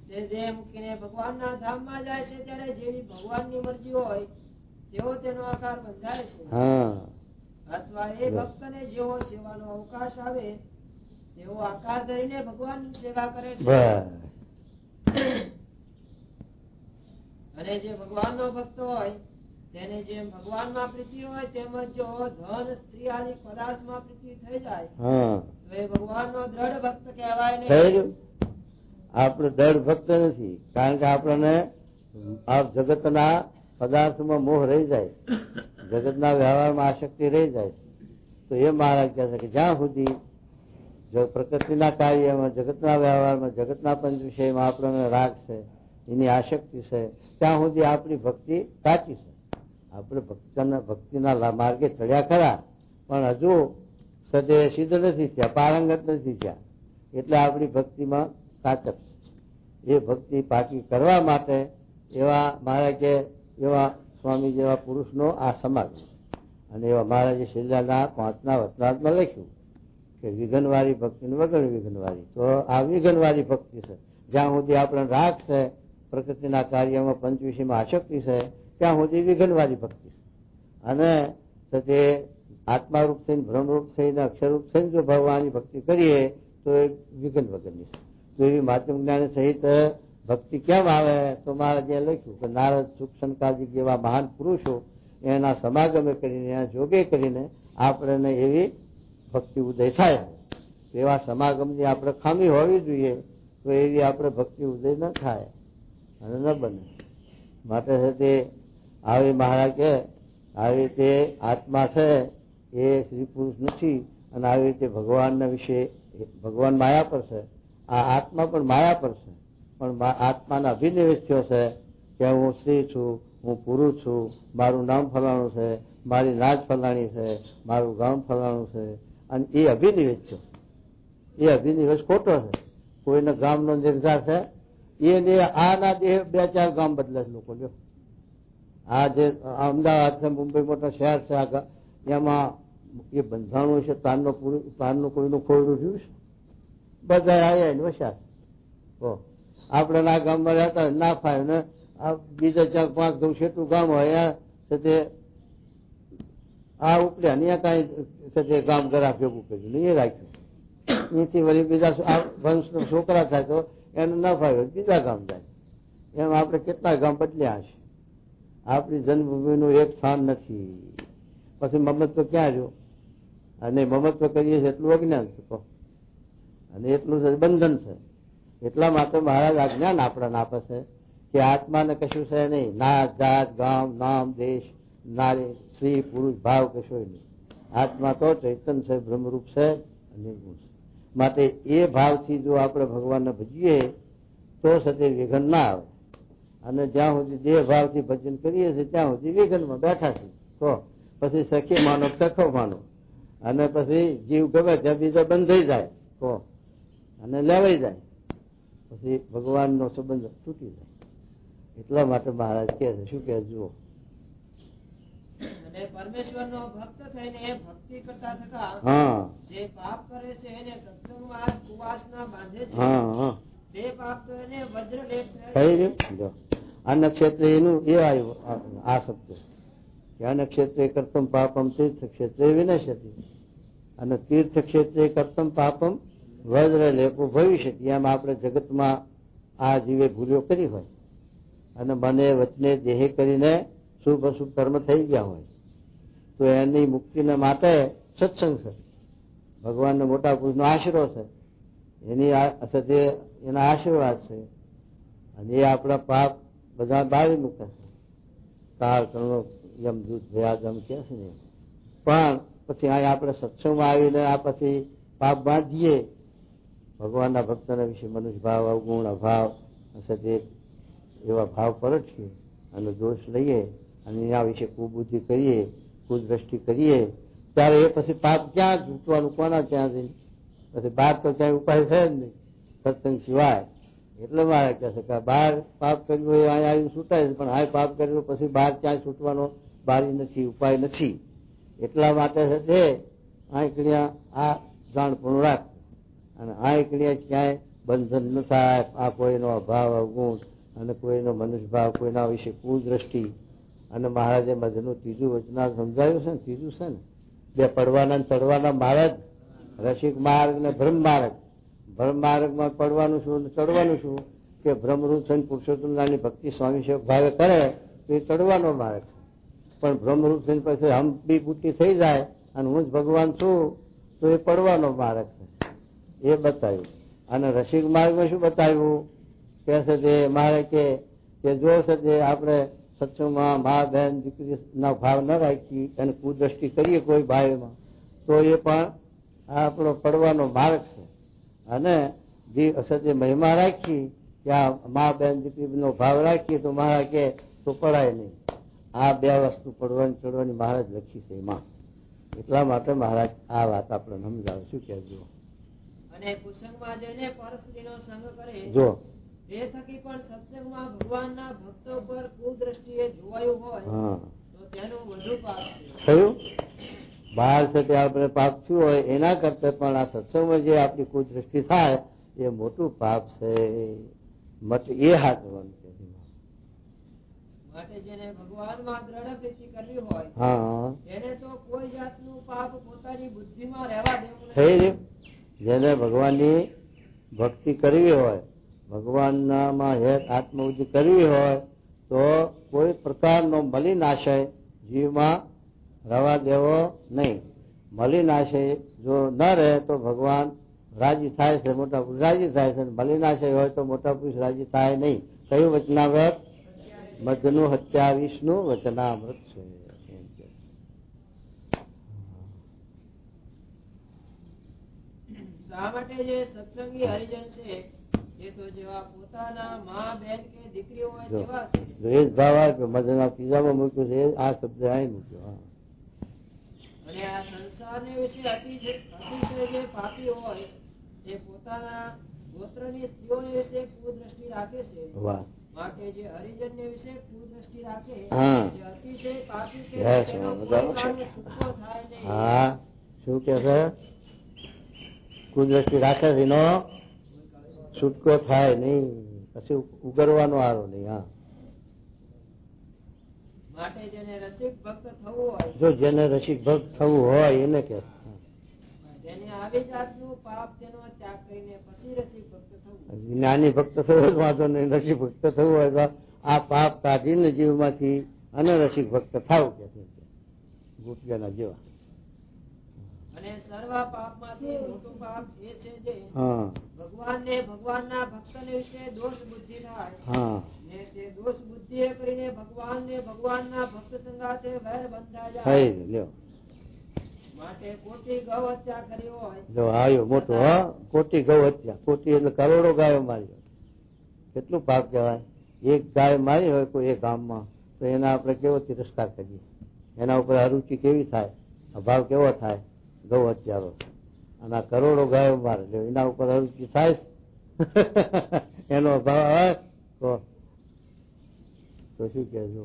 B: તે દેહ મૂકીને ભગવાનના ધામમાં જાય છે ત્યારે જેવી ભગવાનની મરજી હોય તેવો તેનો આકાર બંધાય છે.
A: હા
B: અથવા એ ભક્તને જેવો સેવાનો અવકાશ આવે તેવો આકાર ધરીને ભગવાનની સેવા કરે છે. અને જે ભગવાનનો ભક્ત હોય તેને જેમ ભગવાનમાં પ્રીતિ હોય તેમજ જો ધન સ્ત્રી આદિ પદાર્થમાં પ્રીતિ થઈ જાય તો એ ભગવાનનો દ્રઢ ભક્ત કહેવાય નહીં.
A: આપણે દ્રઢ ભક્ત નથી, કારણ કે આપણને આ જગતના પદાર્થમાં મોહ રહી જાય, જગતના વ્યવહારમાં આસક્તિ રહી જાય. તો એ મહારાજ કહે છે કે જ્યાં સુધી જો પ્રકૃતિના કાર્યમાં, જગતના વ્યવહારમાં, જગતના પંચ વિષયમાં આપણને રાગ છે, એની આસક્તિ છે, ત્યાં સુધી આપણી ભક્તિ કાચી છે. આપણે ભક્તિના માર્ગે ચડ્યા ખરા, પણ હજુ સદે સિદ્ધ નથી થયા, પારંગત નથી થયા, એટલે આપણી ભક્તિમાં કાચક છે. એ ભક્તિ પાકી કરવા માટે એવા મહારાજે, એવા સ્વામી જેવા પુરુષનો આ સમાગમ. અને એવા મહારાજે છેલ્લાના 5ના વચનામાં લખ્યું કે વિઘનવાળી ભક્તિ ને વગર વિઘનવાળી. તો આ વિઘનવાળી ભક્તિ છે. જ્યાં સુધી આપણે રાગ છે, પ્રકૃતિના કાર્યમાં પંચ વિષયમાં આસક્તિ છે, ત્યાં સુધી વિઘનવાળી ભક્તિ છે. અને તે આત્મારૂપ થઈને, બ્રહ્મરૂપ થઈને, અક્ષરરૂપ થઈને જો ભગવાનની ભક્તિ કરીએ તો એ વિઘન વગરની છે. તો એવી માધ્યમ જ્ઞાન સહિત ભક્તિ કેમ આવે? તો મહારાજે લખ્યું કે નારદ, સુખ, સનકાદિક જેવા મહાન પુરુષો એના સમાગમે કરીને, એના જોગે કરીને આપણને એવી ભક્તિ ઉદય થાય. એવા સમાગમની આપણે ખામી હોવી જોઈએ, તો એવી આપણે ભક્તિ ઉદય ન થાય અને ન બને. માટે છે તે આવી મહારાજ કે આવી રીતે આત્મા છે એ સ્ત્રી પુરુષ નથી, અને આવી રીતે ભગવાનના વિશે, ભગવાન માયા પર છે, આ આત્મા પણ માયા પર છે, પણ આત્માના અભિનિવેશ થયો છે કે હું સ્ત્રી છું, હું પુરુષ છું, મારું નામ ફલાણું છે, મારી નાચ ફલાણી છે, મારું ગામ ફલાણું છે. અને એ અભિનિવેશ છે, એ અભિનિવેશ ખોટો છે. કોઈના ગામનો નિર્ધાર છે, એ આના દેહ 2-4 ગામ બદલે છે લોકો. લ્યો આ જે અમદાવાદ છે, મુંબઈ મોટા શહેર છે, એમાં એ બંધાણું છે, તારનું કોઈનું ખોરડું રહ્યું છે, બધા આવ્યા ને વસ્યા. આપણે આ ગામમાં રહેતા ના ફાય ને આ બીજા 4-5 ગામ છેટું ગામ હોય તે આ ઉપડ્યા ને કઈ ગામ ગરા ભેગું કર્યું ને એ રાખ્યું. એથી વળી બીજા વંશના છોકરા થાય તો એને ના ફાવે બીજા ગામ જાય. એમ આપણે કેટલા ગામ બદલ્યા હશે. આપણી જન્મભૂમિનું એક સ્થાન નથી. પછી મમત્વ ક્યાં રહ્યું? અને મમત્વ કરીએ છીએ એટલું અજ્ઞાન છે, અને એટલું બંધન છે. એટલા માટે મહારાજ આ જ્ઞાન આપણને આપે છે કે આત્માને કશું છે નહીં. નાત, જાત, ગામ, નામ, દેશ, નારી, સ્ત્રી, પુરુષ ભાવ કશું નહીં. આત્મા તો ચૈતન્ય છે, બ્રહ્મરૂપ છે, નિર્ગુણ છે. માટે એ ભાવથી જો આપણે ભગવાનને ભજીએ તો સતે વિઘન ના આવે. અને જ્યાં સુધી દેહ ભાવથી ભજન કરીએ છીએ ત્યાં સુધી વિઘનમાં બેઠા છીએ. તો પછી સખી માનો, સખો માનો, અને પછી જીવ ગમે ત્યાં બીજા બંધ થઈ જાય તો અને લેવાઈ જાય, પછી ભગવાનનો સંબંધ તૂટી જાય. એટલા માટે મહારાજ કહે છે, શું કહે જુઓ,
B: અને પરમેશ્વરનો ભક્ત થઈને ભક્તિ કરતા થતા જે પાપ કરે છે એને સત્સંગમાં કુવાસના બાંધે છે. તે પાપ તો એને વજ્રલેપ
A: થઈ રહ્યું. જો અન્ન ક્ષેત્રે એનું એ આવ્યું આ શબ્દ કે અન્ન ક્ષેત્રે કર્તમ પાપમ તીર્થ ક્ષેત્રે વિનશ્યતિ અને તીર્થ ક્ષેત્રે કર્તમ પાપમ વજ્ર લેપો ભવિષ્યતિ. એમ આપણે જગતમાં આ જીવે ભૂલ્યો કરી હોય અને મને વચને દેહે કરીને શુભ અશુભ કર્મ થઈ ગયા હોય તો એની મુક્તિને માટે સત્સંગ છે, ભગવાનનો મોટા પુરુષનો આશરો છે, એની એના આશીર્વાદ છે અને એ આપણા પાપ બધા બાળી મૂકે છે. કાળ કરણો યમદૂત ભયાદમ કે છે ને. પણ પછી અહીં આપણે સત્સંગમાં આવીને આ પછી પાપ બાંધીએ, ભગવાનના ભક્તના વિશે મનુષ્ય ભાવ, અવગુણ, અભાવ, સદે એવા ભાવ પરઠીએ અને દોષ લઈએ અને એના વિશે કુબુદ્ધિ કરીએ, કુદ્રષ્ટિ કરીએ, ત્યારે એ પછી પાપ ક્યાં છૂટવાનું, કોના ક્યાં જઈને? પછી બહાર તો ક્યાંય ઉપાય છે જ નહીં સત્સંગ સિવાય. એટલે મારે કહે છે કે બહાર પાપ કર્યું હોય અહીંયા આવીને છૂટાય છે, પણ આ પાપ કર્યું પછી બહાર ક્યાંય છૂટવાનો બારી નથી, ઉપાય નથી. એટલા માટે છે તે આંકડિયા આ જાણપણું રાખ અને આંકડિયા ક્યાંય બંધન ન થાય. આ કોઈનો અભાવ, અવગુણ અને કોઈનો મનુષ્ય ભાવ, કોઈના વિશે કુદ્રષ્ટિ. અને મહારાજે મધનું ત્રીજું વચના સમજાયું છે ને, ત્રીજું છે ને બે પડવાના ચડવાના માર્ગ, રસિક માર્ગ ને બ્રહ્મ માર્ગ. બ્રહ્મ માર્ગમાં પડવાનું શું, ચડવાનું શું કે બ્રહ્મરૂપ થઈને પુરુષોત્તમની ભક્તિ સ્વામી સેવક ભાવે કરે તો એ ચડવાનો માર્ગ. પણ બ્રહ્મરૂપ થઈને પછી હમ બી બુટ્ટી થઈ જાય અને હું જ ભગવાન છું તો એ પડવાનો માર્ગ છે, એ બતાવ્યું. અને રસિક માર્ગમાં શું બતાવ્યું કે છે તે મારે કે જો છે તે આપણે સત્સંગમાં મા બહેન દીકરીના ભાવ ન રાખી અને કુદ્રષ્ટિ કરીએ કોઈ ભાઈમાં તો એ પણ આપણો પડવાનો માર્ગ છે. અને જે અસત્ય મહિમા રાખી કે આ મા બેન દીકરીનો ભાવ રાખીએ તો મહારાજ કે તો પડાય નહીં. આ બે વસ્તુ પડવાની ચડવાની મહારાજ લખી છે એમાં. એટલા માટે મહારાજ આ વાત આપણે સમજાવે. શું કહેજો?
B: અને કુસંગમાં જઈને પરસ્ત્રીનો સંગ કરે
A: જો
B: એ થકી પણ સત્સંગમાં ભગવાનના ભક્તો પર કુદ્રષ્ટિએ જોવાયું હોય તો તેનું વધુ પાપ છે.
A: થયું બહાર છે તે આપણે પાપ થયું હોય એના કરતા પણ આ સત્સંગમાં જે આપણી કુદ્રષ્ટિ થાય એ મોટું પાપ છે. એ હાથવાનું છે.
B: માટે જેને ભગવાનમાં દ્રઢ પ્રીતિ કરવી હોય
A: હા
B: એને તો કોઈ જાતનું પાપ પોતાની બુદ્ધિમાં રહેવા દેવું
A: થઈ
B: નથી.
A: રહ્યું. જેને ભગવાનની ભક્તિ કરવી હોય, ભગવાનમાં હેત આત્મબુદ્ધિ કરવી હોય તો કોઈ પ્રકારનો મલિનાશય જીવમાં રવા દેવો નહીં. મલિનાશય જો ન રહે તો ભગવાન રાજી થાય છે, મોટા પુરુષ રાજી થાય છે. મલિનાશય હોય તો મોટા પુરુષ રાજી થાય નહીં. કયું વચનાવ્રત? મધનું 27નું વચનામૃત છે.
B: શા માટે જે સત્સંગી હરિજન છે એ તો જેવા પોતાના મા બેન કે દીકરી હોય તેવા છે.
A: દ્વેષ ભાવ આવે મધના ત્રીજામાં મૂક્યું છે, આ શબ્દ અહીં મૂક્યો.
B: અને આ સંસારને વિશે અતિશય જે પાપી હોય એ પોતાના ગોત્રની સ્ત્રીઓને વિશે કુદ્રષ્ટિ રાખે છે.
A: વાહ.
B: માટે જે હરિજનને વિશે કુદ્રષ્ટિ રાખે
A: હા.
B: જે અતિશય પાપી છે
A: Yes,
B: તેનો
A: હા,
B: કોઈ કાળનો છૂટકો થાય નહીં.
A: હા શું કે છે? કુદ્રષ્ટિ રાખે છે એનો છૂટકો થાય નહીં, પછી ઉગરવાનો આરો નહીં. હા
B: માટે જેને રસિક ભક્ત થવું હોય
A: જો જેને રસિક ભક્ત થવું હોય એને કે
B: તેને આવી જાતનું પાપ તેનો ત્યાગ કરીને પછી રસિક ભક્ત થવું.
A: જ્ઞાની ભક્ત થવો જ વાંધો નહીં, રસિક ભક્ત થવું હોય તો આ પાપ કાઢીને જીવમાંથી અને રસિક ભક્ત થવું કે ગુટિયાના જેવા.
B: અને સર્વ પાપમાંથી મોટું પાપ એ છે જે
A: હા
B: ભગવાનના ભક્તને વિશે દોષ બુદ્ધિ થાય
A: હા
B: ને તે દોષ બુદ્ધિ કરીને ભગવાનના ભક્ત સંગાથે વેર બંધાય
A: થઈ
B: જાય.
A: લ્યો
B: માટે કોટી ગૌ હત્યા કરી હોય
A: જો આવ્યો મોટો. હા કોટી ગૌ હત્યા, કોટી એટલે કરોડો ગાયો મારી. કેટલું પાપ કહેવાય. એક ગાય મારી હોય કોઈ એક ગામમાં તો એના આપણે કેવો તિરસ્કાર કરીએ, એના ઉપર અરુચિ કેવી થાય, અભાવ કેવો થાય. ગૌ હત્યારો અને આ કરોડો ગાયો મારે એના ઉપર અરુચિ થાય એનો અભાવ આવે તો શું કહેજો?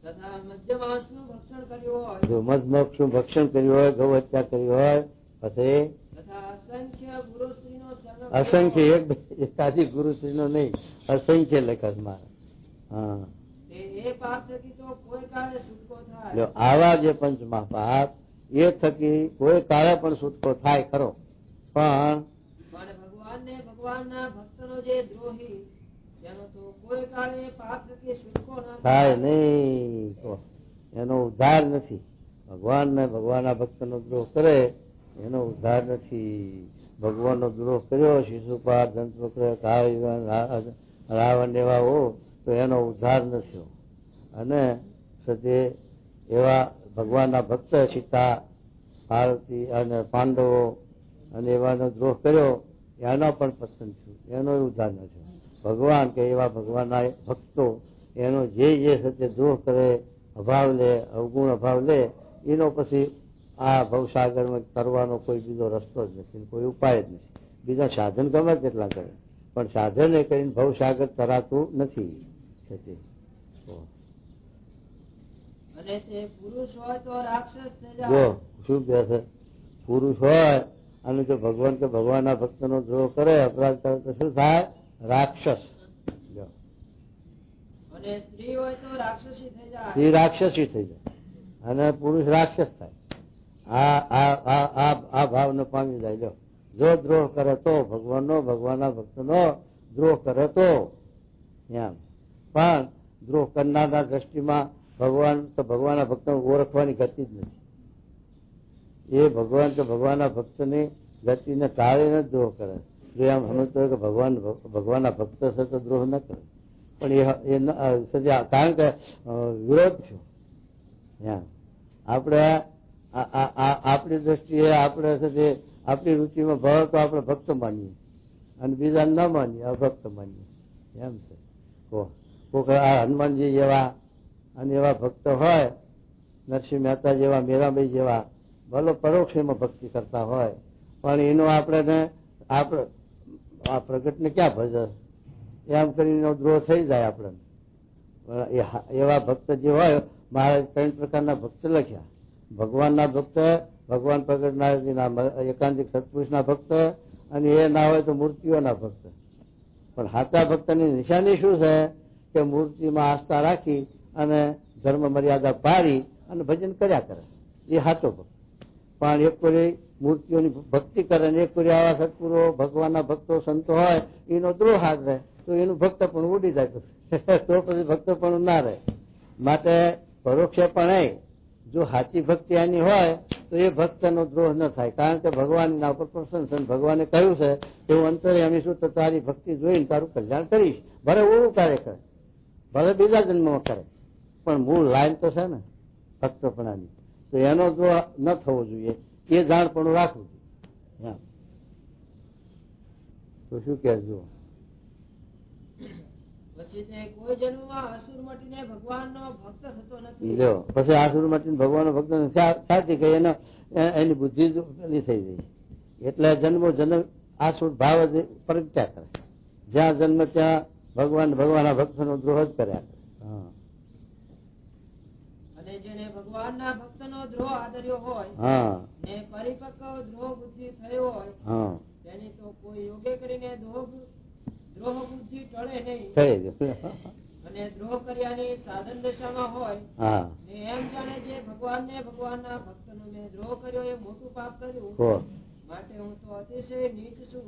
B: તથા મધ્યમાંસનું ભક્ષણ કર્યું હોય
A: જો મધમક્ષનું ભક્ષણ કર્યું હોય, ગૌ હત્યા કરી હોય પછી
B: તથા અસંખ્ય પુરુષ
A: અસંખ્ય એકાદી ગુરુશ્રીનો નહીં, અસંખ્ય લેખક મારે. હા,
B: એ પાપ થકી તો કોઈ કાળે છૂટકો થાય.
A: જો આવા જે પંચમા પાપ એ થકી કોઈ કાળે પણ છૂટકો થાય ખરો, પણ
B: ભગવાનને ભગવાનના ભક્તનો જે દ્રોહી એનો તો કોઈ કાળે પાપ થકી છૂટકો ના
A: થાય નહીં. તો એનો ઉદ્ધાર નથી. ભગવાન ને ભગવાનના ભક્તનો દ્રોહ કરે એનો ઉદ્ધાર નથી. ભગવાનનો દ્રોહ કર્યો, શિશુપાલ, દંતવક્ર, રાવણ એવા હો તો એનો ઉદ્ધાર નથી. અને સદે એવા ભગવાનના ભક્ત સીતા, પાર્વતી અને પાંડવો અને એવાનો દ્રોહ કર્યો એનો પણ પસંદ થયું, એનો ઉદ્ધાર નથી. ભગવાન કે એવા ભગવાનના ભક્તો એનો જે સત્ય દ્રોહ કરે, અભાવ લે, અવગુણ અભાવ લે, એનો પછી આ ભવસાગરમાં કરવાનો કોઈ બીજો રસ્તો જ નથી, કોઈ ઉપાય જ નથી. બીજા સાધન ગમે તેટલા કરે પણ સાધન એ કરીને ભવસાગર તરાતું નથી.
B: અને તે પુરુષ હોય તો રાક્ષસ થઈ જાય.
A: જો શું કહે છે, પુરુષ હોય અને જો ભગવાન કે ભગવાનના ભક્તનો દ્રોહ કરે, અપરાધ કરે તો શું થાય? રાક્ષસ.
B: અને સ્ત્રી હોય તો રાક્ષસી થઈ જાય.
A: સ્ત્રી રાક્ષસી થઈ જાય અને પુરુષ રાક્ષસ થાય. આ ભાવને પામી જાય. જો દ્રોહ કરે તો ભગવાનનો, ભગવાનના ભક્તનો દ્રોહ કરે તો એમ. પણ દ્રોહ કરનારના દ્રષ્ટિમાં ભગવાન તો ભગવાનના ભક્તને ઓળખવાની ગતિ જ નથી. એ ભગવાન કે ભગવાનના ભક્તની ગતિને ટાળીને જ દ્રોહ કરે. જો એમ સમજતો હોય કે ભગવાનના ભક્ત છે તો દ્રોહ ન કરે, પણ એ કારણ કે વિરોધ થયો. એમ આપણે આપણી દ્રષ્ટિએ આપણે છે આપણી રુચિમાં ભાવ તો આપણે ભક્ત માનીએ અને બીજા ન માનીએ, અભક્ત માનીએ. એમ છે. આ હનુમાનજી જેવા અને એવા ભક્ત હોય, નરસિંહ મહેતા જેવા, મીરાબાઈ જેવા, ભલો પરોક્ષ એમાં ભક્તિ કરતા હોય, પણ એનો આપણે આ પ્રગટને ક્યાં ભજે એમ કરીને દ્રોહ થઈ જાય આપણે. એવા ભક્ત જે હોય, મહારાજ 3 પ્રકારના ભક્ત લખ્યા. ભગવાનના ભક્ત, ભગવાન પ્રગટનારાયણના એકાંતિક સત્પુરુષના ભક્ત, અને એ ના હોય તો મૂર્તિઓના ભક્ત. પણ સાચા ભક્તની નિશાની શું છે કે મૂર્તિમાં આસ્થા રાખી અને ધર્મ મર્યાદા પાડી અને ભજન કર્યા કરે, એ સાચો ભક્ત. પણ એક કોઈ મૂર્તિઓની ભક્તિ કરે ને એક કોઈ આવા સત્પુરો ભગવાનના ભક્તો સંતો હોય એનો દ્રોહ હાથ રહે તો એનું ભક્ત પણ ઉડી જાય, તો પછી ભક્ત પણ ના રહે. માટે પરોક્ષે પણ જો સાચી ભક્તિ આની હોય તો એ ભક્તનો દ્રોહ ન થાય, કારણ કે ભગવાનના ઉપર પ્રસન્ન છે. ભગવાને કહ્યું છે કે હું અંતર્યામી છું તો તારી ભક્તિ જોઈને તારું કલ્યાણ કરીશ. ભલે ઓળું કાર્ય કરે, ભલે બીજા જન્મમાં કરે, પણ મૂળ લાઈન તો છે ને ભક્તપણાની, તો એનો દ્રોહ ન થવો જોઈએ, એ જાણપણું રાખવું જોઈએ. તો શું કહેજો?
B: કોઈ જન્મમાં અસુર મટીને ભગવાનનો ભક્ત થતો નથી.
A: જો પછી આસુર મટીને ભગવાનનો ભક્ત સાચી કહી એની બુદ્ધિ પેલી થઈ ગઈ, એટલે જન્મો જન્મ આસુર ભાવ જ પ્રગટ્યા કરે. જ્યાં જન્મ ત્યાં ભગવાનના ભક્તનો દ્રોહ જ કર્યા કરે.
B: અને જેને ભગવાનના ભક્તનો દ્રોહ આદર્યો હોય ને પરિપક્વ દ્રોહ બુદ્ધિ થયો હોય, તેની તો કોઈ યોગે કરીને દ્રોહ બુદ્ધિ ટળે નહીં. અને દ્રોહ કર્યાની સાધન દશામાં હોય ને એમ જાણે જે ભગવાનને ભગવાનના ભક્તનો મેં દ્રોહ કર્યો એ મોટું પાપ કર્યું, માટે હું તો અતિશય નીચ છું.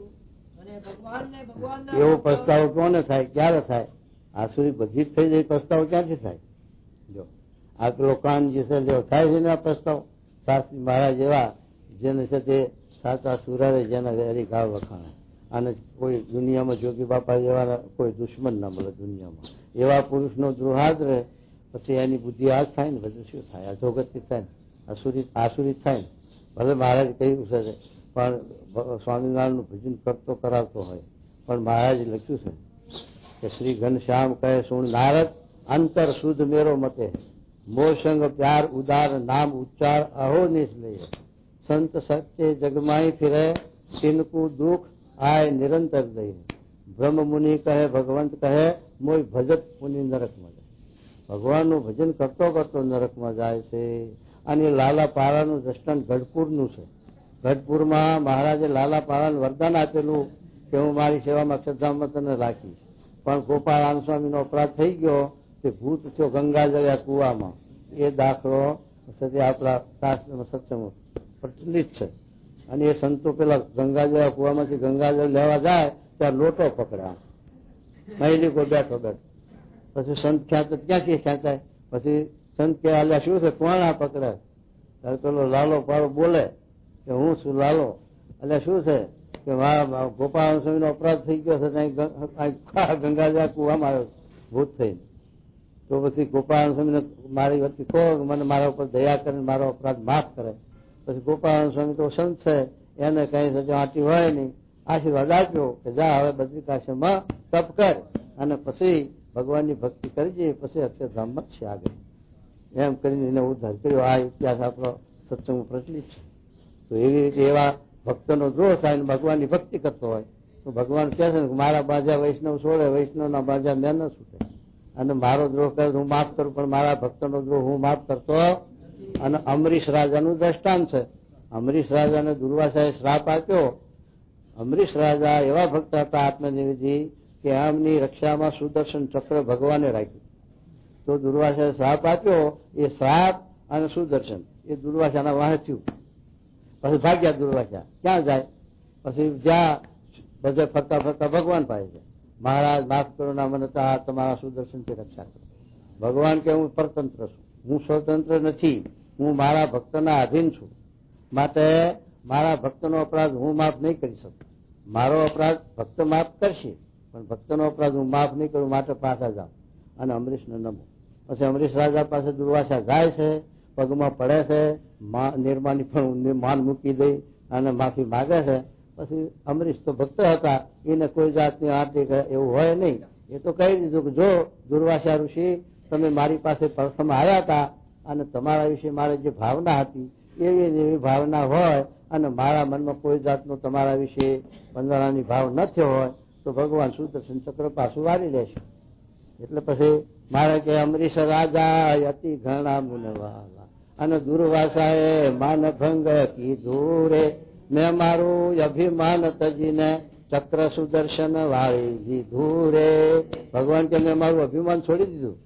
B: અને ભગવાનને ભગવાનના
A: એવો પસ્તાવો કોને થાય, ક્યારે થાય? આસુરી બધી જ થઈ જાય, પસ્તાવો ક્યાંથી થાય? જો આ પેલો કાનજી છે થાય છે ને આ પ્રસ્તાવ, શાસ્ત્રી મહારાજ એવા જેને છે તે સાચા સુરારે જેના વેરી ગાવ વખાણે, અને કોઈ દુનિયામાં જોગી બાપા જેવા કોઈ દુશ્મન ના મળે દુનિયામાં. એવા પુરુષનો દ્રોહાદ રહે પછી એની બુદ્ધિ આ જ થાય ને, બધું શું થાય? અધોગતિ થાય ને, આસુરી થાય ને. ભલે મહારાજ કહ્યું છે પણ સ્વામિનારાયણનું ભજન કરતો કરાવતો હોય, પણ મહારાજે લખ્યું છે કે શ્રી ઘનશ્યામ કહે સુણ નારદ અંતર શુદ્ધ મેરો મતે, મોસંગ પ્યાર ઉદાર નામ ઉચ્ચાર અહો નિશ્લય, સંત સત્ય જગમાઈ ફિરે તિનકુ દુઃખ આય નિરંતર દઈ, બ્રહ્મ મુનિ કહે ભગવંત કહે મોય ભજત મુનિ નરકમાં જાય. ભગવાનનું ભજન કરતો કરતો નરકમાં જાય છે. અને લાલા પારાનું દ્રષ્ટાંત ગઢપુરનું છે. ગઢપુરમાં મહારાજે લાલા પારાનું વરદાન આપેલું કે હું મારી સેવામાં અક્ષરધામમાં તને રાખીશ. પણ ગોપાલ સ્વામીનો અપરાધ થઈ ગયો, તે ભૂત થયો ગંગા જળ્યા કુવામાં. એ દાખલો આપણા શાસ્ત્રમાં સત્સંગ પ્રચલિત છે. અને એ સંતો પેલા ગંગા જળ્યા કુવામાંથી ગંગાજળ લેવા જાય ત્યાં લોટો પકડ્યા, મહિલી કોઈ બેઠો બેઠો. પછી સંત ક્યાંતો ક્યાંથી ખેંચાય? પછી સંત કે આલ્યા શું છે, કોણ આ પકડે? ત્યારે પેલો લાલો પાડો બોલે કે હું છું લાલો. એટલે શું છે કે મારા ગોપાલ સ્વામીનો અપરાધ થઈ ગયો છે, ગંગાજળ કુવામાં આવ્યો ભૂત થઈને. તો પછી ગોપાલ સ્વામીને મારી વતી કહો મને મારા ઉપર દયા કરીને મારો અપરાધ માફ કરે. પછી ગોપાલ સ્વામી તો સંત છે, એને કઈ સજા આંટી હોય નહીં, આશીર્વાદ આપ્યો કે જા હવે બદ્રિકાશ્રમમાં તપ કર અને પછી ભગવાનની ભક્તિ કરજે, પછી અક્ષરધામમાં છે આગળ. એમ કરીને એને ઉદ્ધાર કર્યો. આ ઇતિહાસ આપણો સત્સંગમાં પ્રચલિત છે. તો એવી રીતે એવા ભક્તનો દ્રોહ થાય ને ભગવાનની ભક્તિ કરતો હોય તો ભગવાન કહે છે કે મારા બાજા વૈષ્ણવ છોડે, વૈષ્ણવના બાજા મેં ન છૂટે. અને મારો દ્રોહ કરે હું માફ કરું, પણ મારા ભક્તનો દ્રોહ હું માફ કરતો. અને અમરીશ રાજાનું દ્રષ્ટાંત છે. અમરીશ રાજાને દુર્વાસાએ શ્રાપ આપ્યો. અમરીશ રાજા એવા ભક્ત હતા આત્મનિવેદી કે એમની રક્ષામાં સુદર્શન ચક્ર ભગવાને રાખ્યું. તો દુર્વાસાએ શ્રાપ આપ્યો, એ શ્રાપ અને સુદર્શન એ દુર્વાસાના વાંચ્યું. પછી ભાગ્યા દુર્વાસા ક્યાં જાય? પછી જ્યાં બધે ફરતા ફરતા ભગવાન પાસે છે. મહારાજ માફ કરો ના મને તો આ તમારા સુદર્શનથી રક્ષા કરો. ભગવાન કે હું પરતંત્ર છું, હું સ્વતંત્ર નથી, હું મારા ભક્તના આધીન છું. માટે મારા ભક્તનો અપરાધ હું માફ નહીં કરી શકું. મારો અપરાધ ભક્ત માફ કરશે, પણ ભક્તનો અપરાધ હું માફ નહીં કરું. માટે પાછા જાઓ અને અમરીશને નમો. પછી અમરીશ રાજા પાસે દુર્વાસા જાય છે, પગમાં પડે છે, નિર્માની પણ માન મૂકી દઈ અને માફી માગે છે. પછી અમરીશ તો ભક્ત હતા, એને કોઈ જાતની આર્થિક એવું હોય નહીં. એ તો કહી દીધું કે જો દુર્વાસા ઋષિ તમે મારી પાસે પ્રથમ આવ્યા હતા અને તમારા વિશે મારે જે ભાવના હતી એવી એવી ભાવના હોય અને મારા મનમાં કોઈ જાતનો તમારા વિશે વંદનાની ભાવ ન થયો હોય તો ભગવાન સુદર્શન ચક્ર પાછું વાળી લેશે. એટલે પછી મારે કે અમરીશ રાજા અતિ ઘણા મુનવાલા અને દુર્વાસાએ માનભંગ કીધું રે, મેં મારું અભિમાન તજીને ચક્ર સુદર્શન વાળી દીધું રે. ભગવાન કે મેં મારું અભિમાન છોડી દીધું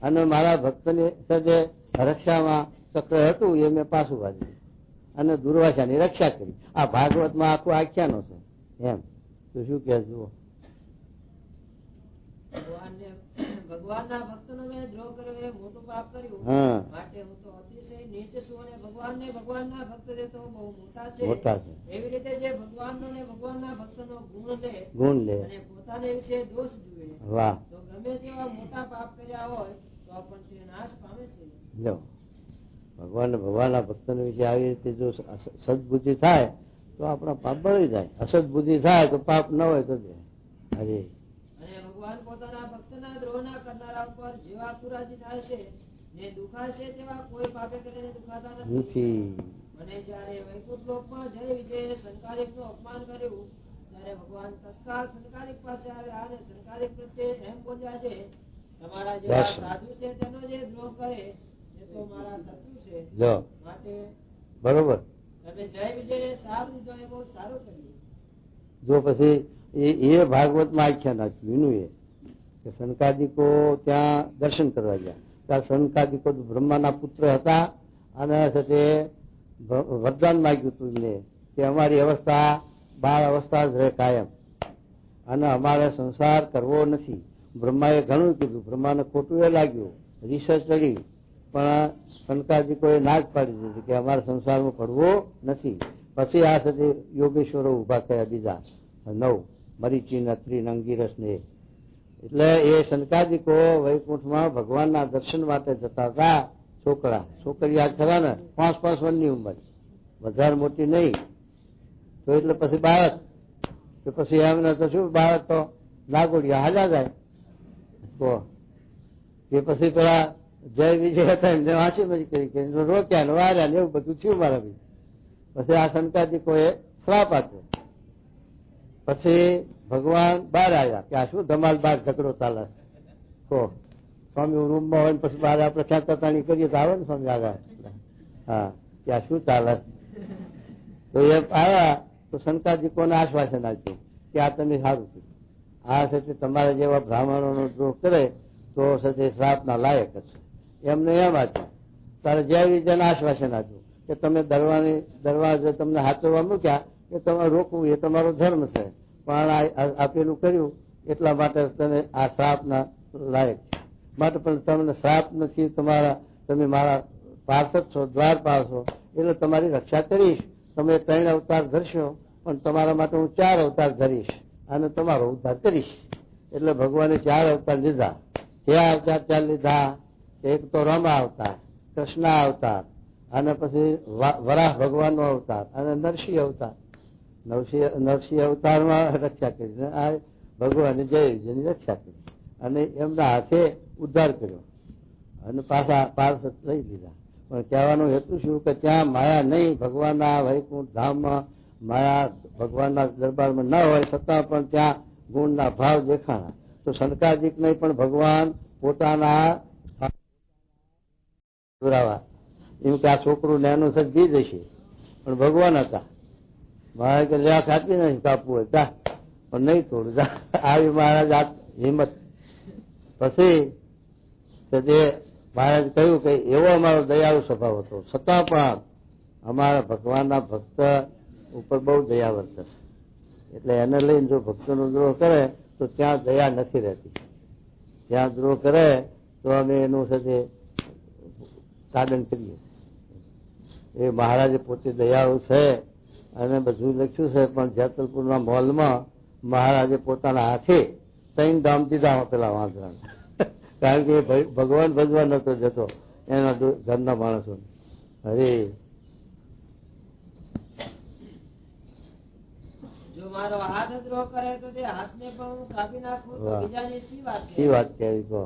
A: અને મારા ભક્તની જે રક્ષામાં ચક્ર હતું એ મેં પાછું વાળી અને દુર્વાસાની રક્ષા કરી. આ ભાગવતમાં આખું આખ્યાનો છે. એમ તો શું કે જુઓ,
B: ભગવાનના ભક્તનો મેં દ્રોહ કર્યો, એ મોટું પાપ કર્યું. માટે હું તો અતિશય નીચ છું અને ભગવાનના ભક્ત જે તો બહુ મોટા છે. એવી રીતે જે ભગવાનનો ને ભગવાનના ભક્તનો ગુણ લે અને પોતાને વિશે દોષ જુએ, તો ગમે તેવા મોટા પાપ કર્યા હોય તો પણ તે નાશ પામે છે.
A: જો ભગવાનના ભક્તનો વિશે આવી રીતે જો સદબુદ્ધિ થાય તો આપણા પાપ બળી જાય. અસદબુદ્ધિ થાય તો પાપ ન હોય તો હરે.
B: ભગવાન પોતાના ભક્તના દ્રોહના કરનારા ઉપર જેવા પુરાજી થાય છે ને દુખાશે તેવા કોઈ પાપે કરીને દુખાતા નથી. અને જયારે વૈકુંઠ લોકમાં જય વિજય સંકાલિક નું અપમાન કર્યું ત્યારે ભગવાન તત્કાળ સંકાલિક પાસે આવ્યા અને સંકાલિક પ્રત્યે એમ બોલ્યા છે તમારા જેવા સાધુ છે તેનો જે દ્રોહ કરે એ તો મારા શત્રુ છે. માટે
A: બરોબર
B: તમે જય વિજય સાર લીધો એ બહુ સારું કર્યું.
A: જો પછી એ ભાગવતમાં આખ્યાન આપ્યું એનું એ કે સનકાદિકો ત્યાં દર્શન કરવા ગયા. ત્યાં સનકાદિકો બ્રહ્માના પુત્ર હતા અને તે વરદાન માગ્યું હતું એમને કે અમારી અવસ્થા બાળ અવસ્થા જ રહે કાયમ અને અમારે સંસાર કરવો નથી. બ્રહ્માએ ઘણું કીધું, બ્રહ્માને ખોટું એ લાગ્યું, રિસર્ચ ચડી, પણ સનકાદિકોએ ના જ પાડી દીધી કે અમારે સંસારમાં પડવો નથી. પછી આ સાથે યોગેશ્વરો ઉભા થયા બીજા 9 મરીચી નત્રી અંગીરસ ને. એટલે એ સનકાદિકો વૈકુંઠમાં ભગવાનના દર્શન માટે જતા હતા. છોકરી આ ખરા ને 5 વર્ષની ઉંમર, વધારે મોટી નહીં. તો એટલે પછી બાળક તો પછી એમને તો શું બાળક તો નાગોડિયા હાલ્યા જાય. તો એ પછી પેલા જય વિજય હતા એમને વાંચી કરી રોક્યા ને વાર્યા ને એવું બધું થયું મારા બી. પછી આ સનકાદિકોએ શ્રાપ આપ્યો. પછી ભગવાન બહાર આવ્યા કે આ શું ધમાલ બહાર ઝઘડો ચાલે. તો સ્વામી રૂમમાં હોય ને પછી બહાર આપણે ખેંચાતાણી કરીએ તો આવે ને સ્વામી આગળ. હા ત્યાં શું ચાલે. તો એ આવ્યા તો સનકાદિકોને આશ્વાસન આપ્યું કે આ તમે સારું કર્યું. આ સાથે તમારા જેવા બ્રાહ્મણોનો દ્રોહ કરે તો સાથે શ્રાપના લાયક છે. એમને એમ આપ્યું તારે જય વિજયને આશ્વાસન આપ્યું કે તમે દરવાજે તમને હાથવા મૂક્યા કે તમારે રોકવું એ તમારો ધર્મ છે, પણ આપેલું કર્યું એટલા માટે તમે આ શ્રાપના લાયક છે. માટે પણ તમને શ્રાપ નથી, તમે મારા પાર્ષદ છો, દ્વારપાલ છો, એટલે તમારી રક્ષા કરીશ. તમે 3 અવતાર ધરશો પણ તમારા માટે હું 4 અવતાર ધરીશ અને તમારો ઉદ્ધાર કરીશ. એટલે ભગવાને 4 અવતાર લીધા. કયા અવતાર 4 લીધા? એક તો રમા અવતાર, કૃષ્ણ અવતાર, અને પછી વરાહ ભગવાનનો અવતાર અને નરસિંહ અવતાર. નરસિંહ અવતારમાં રક્ષા કરી, આ ભગવાને જય વિજયની રક્ષા કરી અને એમના હાથે ઉદ્ધાર કર્યો અને પાછા પાર્ષદ લઈ લીધા. પણ કહેવાનો હેતુ શું કે ત્યાં માયા નહીં, ભગવાનના વૈકુંઠ ધામમાં માયા ભગવાનના દરબારમાં ન હોય છતાં પણ ત્યાં ગુણના ભાવ દેખાણા. તો સનકાદિક નહીં પણ ભગવાન પોતાના એમ કે આ છોકરું નાનું છે દી જશે, પણ ભગવાન હતા. મહારાજ કે લ્યા ખાતી નહીં કાપવું હોય તા, પણ નહીં થોડું જા. આવી મહારાજ આ હિંમત. પછી મહારાજ કહ્યું કે એવો અમારો દયાળુ સ્વભાવ હતો, છતાં પણ અમારા ભગવાનના ભક્ત ઉપર બહુ દયા વર્તે છે. એટલે એને લઈને જો ભક્તોનો દ્રોહ કરે તો ત્યાં દયા નથી રહેતી. ત્યાં દ્રોહ કરે તો અમે એનું સાથે સાધન કરીએ. એ મહારાજે પોતે દયાળુ છે અને બધું લખ્યું છે. પણ જેતલપુરના મોલમાં મહારાજે પોતાના હાથે 3 ધામ દીધા પેલા વાંદરાને. કારણ કે ભગવાન ભગવાન નતો જતો એના ઘરના માણસો. હરે
B: જો મારો હાથ દ્રોહ કરે તો તે હાથને પણ હું કાપી નાખું તો બીજાની શી વાત
A: કહેવી કહો.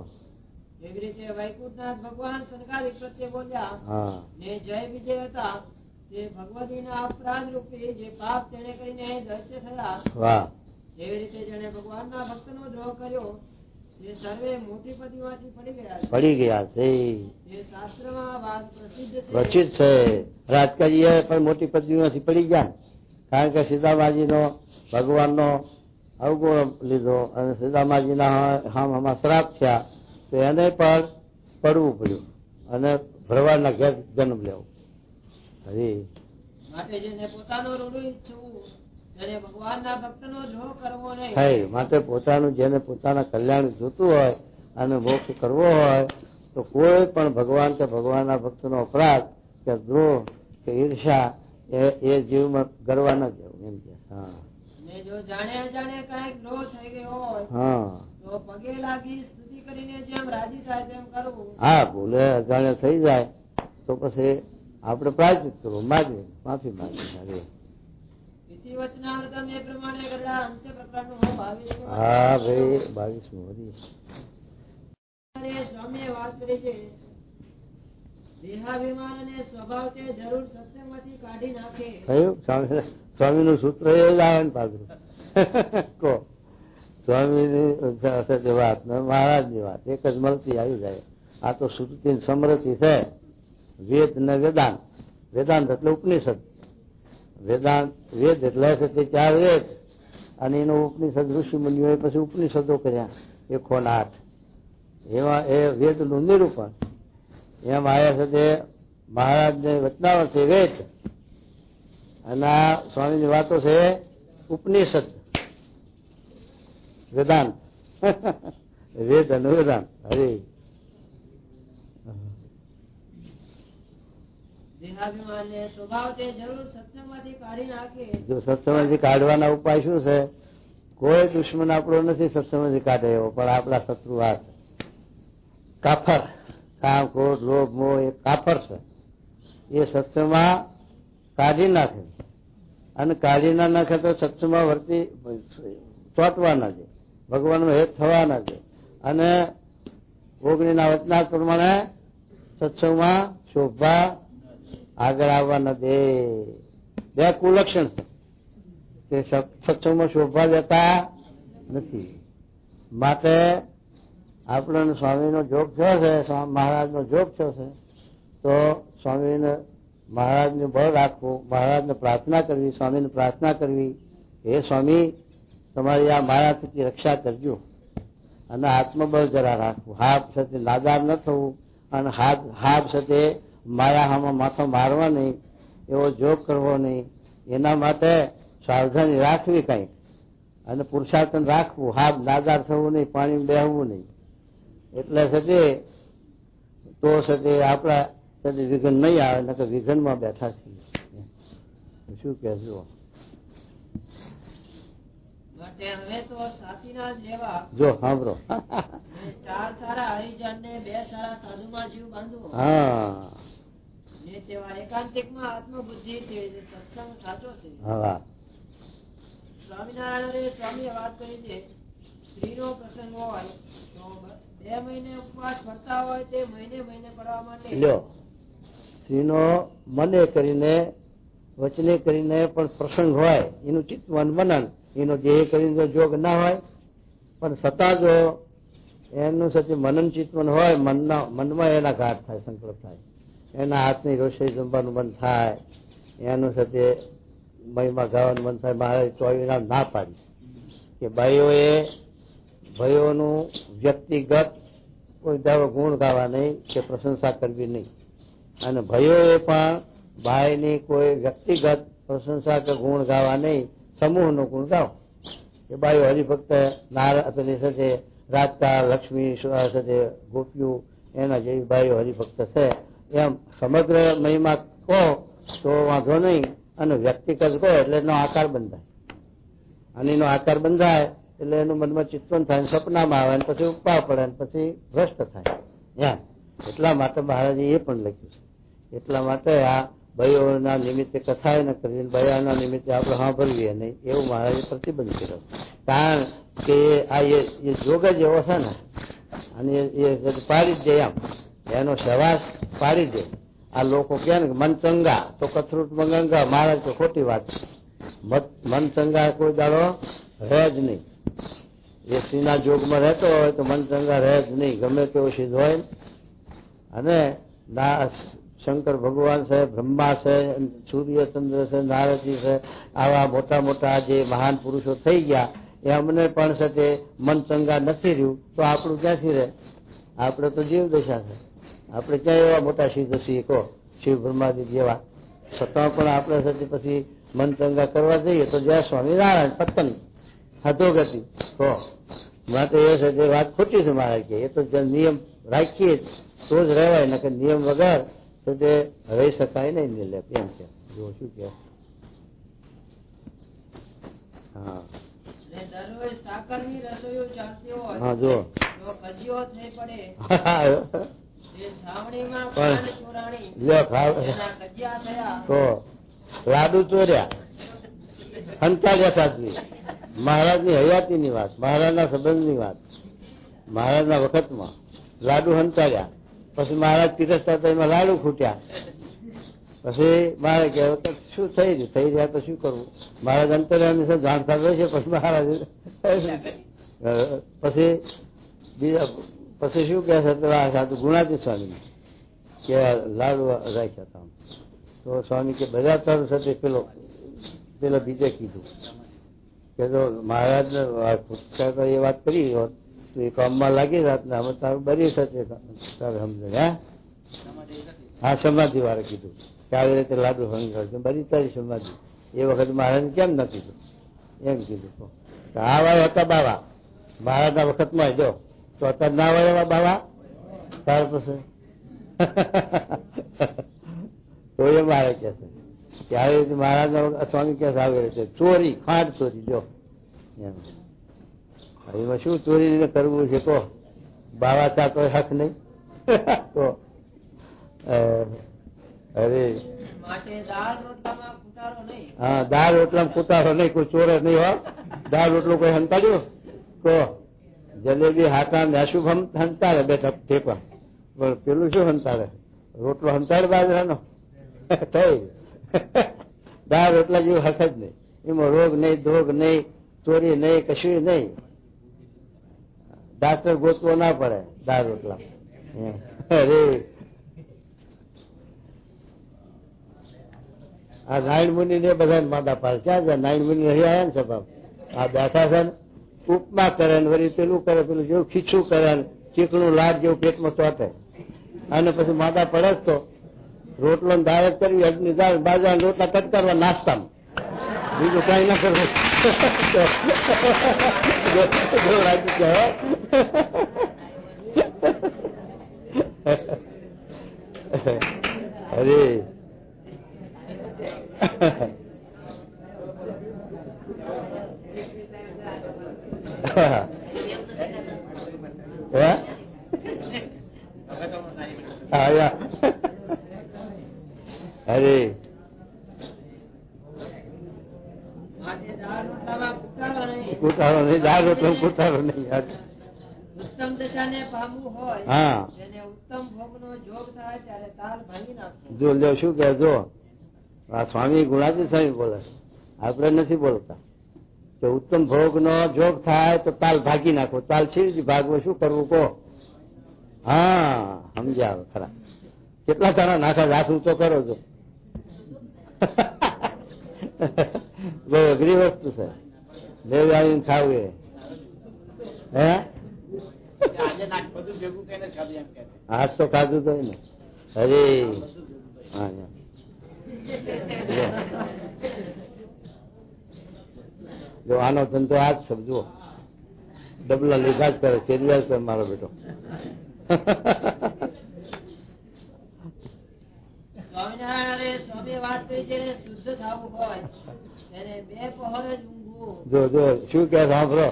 B: એવી રીતે વૈકુંઠનાથ ભગવાન સનકાદિક પ્રત્યે બોલ્યા ને જય વિજય હતા તે ભગવતીના અપરાધ રૂપી જે પાપ તેને કરીને દૈત્ય થયા. એવી રીતે જેને ભગવાનના ભક્તનો દ્રોહ કર્યો તે સર્વે મોટી પદીમાંથી પડી ગયા છે. એ શાસ્ત્રમાં વાત પ્રસિદ્ધ
A: છે. રાજકારીએ પણ મોટી પદવીમાંથી પડી ગયા, કારણ કે સીતામાજીનો ભગવાનનો અવગુણ લીધો અને સીતામાજીના હામાં શ્રાપ થયા તો એને પણ પડવું પડ્યું અને ભરવાડના ઘેર જન્મ લેવો.
B: માટે જેને પોતાનો રૂડું ઈચ્છવું, જેને ભગવાનના ભક્તનો દ્રોહ કરવો નહીં.
A: માટે પોતાનું જેને પોતાના કલ્યાણ જોતું હોય અને મોક્ષ કરવો હોય તો કોઈ પણ ભગવાન કે ભગવાનના ભક્તનો અપરાધ કે દ્રોહ કે ઈર્ષા એ જીવમાં ગરવા ન જવું. એમ કે
B: જો જાણે અજાણે કઈક દ્રોહ થઈ ગયો હોય તો પગે લાગી સ્તુતિ કરીને જેમ રાજી થાય તેમ કરવું.
A: ભૂલે અજાણે થઈ જાય તો પછી આપણે પ્રાયશ્ચિત કરવું, માફી માંગવી.
B: વચનામૃતમ એ પ્રમાણે ગરડા અંત્ય પ્રકારનું 22 સ્વામીએ વાત કરી છે. દેહાભિમાન અને સ્વભાવ તે જરૂર સત્સંગમાંથી કાઢી નાખે.
A: સ્વામી નું સૂત્ર એ જ આવે ને પાછું. સ્વામીની વાત મહારાજની વાત એક જ મળતી આવી જાય. આ તો શ્રુતિ સમૃદ્ધિ છે. વેદ ને વેદાંત. વેદાંત એટલે ઉપનિષદ. વેદાંત વેદ એટલે છે તે 4 વેદ અને એનો ઉપનિષદ ઋષિ મુનિઓએ પછી ઉપનિષદો કર્યા 108. એમાં એ વેદનું નિરૂપણ એમ આવ્યા છે તે મહારાજને વચનાવર્ત છે વેદ અને આ સ્વામીની વાતો છે ઉપનિષદ વેદાંત. વેદ અને વેદાંત. હરે જો સત્સંગમાંથી કાઢવાના ઉપાય શું છે? કોઈ દુશ્મન આપણો નથી સત્સંગમાંથી કાઢે એવો, પણ આપણા શત્રુ આ કાફર, કામ, ક્રોધ, લોભ, મોહ એ કાફર છે. એ સત્સંગમાં કાઢી નાખે અને કાઢી ના નાખે તો સત્સંગમાં વર્તી ચોંટવાના છે, ભગવાનનો હેત થવાના છે અને ઓગણીના વચનાથ પ્રમાણે સત્સંગમાં શોભા આગળ આવવા ન દે. 2 કુલક્ષણ છે તે સત્સંગમાં શોભા દેતા નથી. માટે આપણને સ્વામીનો જોગ થયો છે, મહારાજનો જોગ થયો છે તો સ્વામીને મહારાજને બળ રાખવું, મહારાજને પ્રાર્થના કરવી, સ્વામીને પ્રાર્થના કરવી. હે સ્વામી, તમારી આ માયાથી રક્ષા કરજો અને આત્મબળ જરા રાખવું. હાથ સાથે નાદાર ન થવું અને હાથ સાથે માયામાં માથો મારવા નહીં, એવો જોગ કરવો નહીં. એના માટે સાવધાની રાખવી કંઈક અને પુરુષાર્થ રાખવું. હાથ નાદાર થવું નહીં, પાણી બેહવું નહીં. એટલે સાથે તો સાથે આપણા સાથે વિઘન નહીં આવે, નકર વિઘનમાં બેઠા છીએ. શું કહેજો? જો સાંભળો,
B: ચાર સારા હરિજન ને 2 સારા સાધુમાં જીવ બાંધવો.
A: હા,
B: તેવા એકાંતિકમાં આત્મબુદ્ધિ સત્સંગ સાચો છે.
A: હા,
B: સ્વામિનારાયણ સ્વામીએ વાત કરી છે, સ્ત્રીનો પ્રસંગ હોય તો 2 મહિને ઉપવાસ કરતા હોય તે મહિને કરવા માટે
A: લ્યો. સ્ત્રીનો મને કરીને વચને કરીને પણ પ્રસંગ હોય, એનું ચિત્તવન મનન, એનો જે કરીને જોગ ના હોય પણ છતાં જો એનું સાથે મનન ચિત્તવન હોય, મનમાં એના ઘાટ થાય, સંકલ્પ થાય, એના હાથની રસોઈ જમવાનું મન થાય, એનું સાથે મહિમા ગાવાનું મન થાય. મારે 24 ના પાડી કે ભાઈઓનું વ્યક્તિગત કોઈ દાવો ગુણ ગાવા નહીં કે પ્રશંસા કરવી નહીં, અને ભાઈઓએ પણ ભાઈની કોઈ વ્યક્તિગત પ્રશંસા કે ગુણ ગાવા નહીં, સમૂહનો ગુણ ગાઓ. કે ભાઈઓ હરિભક્ત પેલી સાથે રાજકા લક્ષ્મી સાથે ગોપીઓ એના જેવી ભાઈઓ હરિભક્ત છે, એમ સમગ્ર મહિમા કહો તો વાંધો નહીં, અને વ્યક્તિગત કહો એટલે એનો આકાર બંધાય, અને એનો આકાર બંધાય એટલે એનું મનમાં ચિંતન થાય, સપનામાં આવે, અને પછી ઉપા પડે, અને પછી ભ્રષ્ટ થાય. એમ એટલા માટે મહારાજે એ પણ લખ્યું છે. એટલા માટે આ ભાઈઓના નિમિત્તે કથા ન કરવી, ભાઈઓના નિમિત્તે આપણે સાંભળવીએ નહીં, એવું મહારાજે પ્રતિબંધ કર્યો. કારણ કે આ એ જોગ જ એવો છે ને, અને એ પાડી જ જાય, એમ એનો સવાસ પાડી દે. આ લોકો કહે ને મન ચંગા તો કથરૂટ મંગંગા, મહારાજ તો ખોટી વાત છે. મન ચંગા કોઈ દાડો રહે જ નહીં. એ સ્ત્રીના જોગમાં રહેતો હોય તો મન ચંગા રહે જ નહીં, ગમે તેવો સિદ્ધ હોય. અને શંકર ભગવાન છે, બ્રહ્મા છે, સૂર્યચંદ્ર છે, નારદજી છે, આવા મોટા મોટા જે મહાન પુરુષો થઈ ગયા, એ અમને પણ છે તે મન ચંગા નથી રહ્યું, તો આપણું ક્યાંથી રહે? આપણે તો જીવ દશા છે. આપણે ક્યાં એવા મોટા સિદ્ધ છીએ કહો, શિવ બ્રહ્માજી જેવા, છતાં પણ આપણે સાથે પછી મન ચંગા કરવા જઈએ તો જય સ્વામિનારાયણ પતન અધોગતિ. તો માટે એ છે જે વાત ખોટી છે મારે કે, એ તો નિયમ રાખીએ તો જ રહેવાય, ને કે નિયમ વગર તો તે રહી શકાય નહીં. નિર્લેપ એમ છે. જો શું કે હા હા જો તો લાડુ ચોર્યા હંતાડ્યા સાધવી. મહારાજની હયાતીની વાત, મહારાજના સંબંધની વાત. મહારાજના વખતમાં લાડુ હંતાડ્યા, પછી મહારાજ પીરસતા તો એમાં લાડુ ખૂટ્યા. પછી મારે કહેવાય શું થઈ રહ્યું, થઈ રહ્યા તો શું કરવું? મહારાજ અંતર્યામી છે, જાણતા રહેશે. પછી મહારાજ પછી બીજા પછી શું કહે છે સાધુ ગુણાતી સ્વામી કે લાડુ રાખ્યા હતા. તો સ્વામી કે બધા તારું સાથે પેલો બીજે કીધું કે જો મહારાજને એ વાત કરી હોત તો એ કામમાં લાગી જાત ને, અમે તારું બરી સાથે તારે સમજે. હા સમાધિ વાળે કીધું કે આવી રીતે લાડુ હંગાડશે, બરી તારી સમાધિ. એ વખત મહારાજ કેમ ન કીધું? એમ કીધું. આ વાળા હતા બાવા મહારાજના વખતમાં જો, તો અત્યારે ના હોય એવા બાવા ત્યાર પછી તો એ મારે કે છે કે આવી રીતે મહારાજના સ્વામી કે આવી રીતે ચોરી, ખાંડ ચોરી. જો એમ એમાં શું ચોરી કરવું છે? તો બાવા ચા તો હક નહીં. તો અરે હા, દાળ રોટલામાં કુતારો નહીં, કોઈ ચોરે નહીં હો. દાળ રોટલો કોઈ હંતાડ્યો તો જલેબી હાટા ને અશુભમ હંતાડે બેઠા ઠેકવા, પણ પેલું શું હંતાડે? રોટલો હંતાડે બાજરાનો થઈ. દાળ રોટલા જેવું હક જ નહીં. એમાં રોગ નહીં, ધોગ નહીં, ચોરી નહીં, કશું નહીં. ડાક્ટર ગોતવો ના પડે દાળ રોટલા. અરે આ નારાયણ મુનિ ને બધા માદા પાડે. ક્યાં ગયા નારાયણ મુનિ રહી આવ્યા ને સભા? આ બેઠા છે ને ઉપમા કરે ને વળી પેલું કરે, પેલું જેવું ખીચું કરે ને ચીકણું લાડ જેવું પેટમાં ચોટે, અને પછી માદા પડે તો રોટલો ને દાળ કરવી, અગ્નિ દાળ બાજરા રોટલા કટ કરવા નાસ્તામાં, બીજું કઈ ના કરવું. અરે અરે કુટારો નહીં, દાળ રોટલો કુટારો નહીં.
B: ઉત્તમ દશાને પામવું હોય,
A: હા,
B: તેને ઉત્તમ ભોગનો જોગ થાય ત્યારે તાલ ભાંગી નાખો.
A: જો લ્યો શું કે, જો આ સ્વામી ગુણાજી સ્વામી બોલે, આપણે નથી બોલતા કે ઉત્તમ ભોગનો જોગ થાય તો તાલ ભાગી નાખો. તાલ છે ભાગવો, શું કરવું કહો? હા, સમજાવે ખરા. કેટલા તારા નાખા, હાથ ઊંચો કરો છો. બહુ અઘરી વસ્તુ છે લેવ આવીને ખાવું એ. હે હાથ તો ખાધું તો ને. અરે હા, જો આનો ધંધો આ જ સમજો, ડબલા લીધા જ કરે, કેરીવાલ કરે મારો બેટો.
B: સ્વામિનારાયણ સ્વામી વાત કરી, જેને શુદ્ધ થવું હોય તેને 2 પહોર જ ઊંઘવું.
A: જો જો શું કે સાંભળો,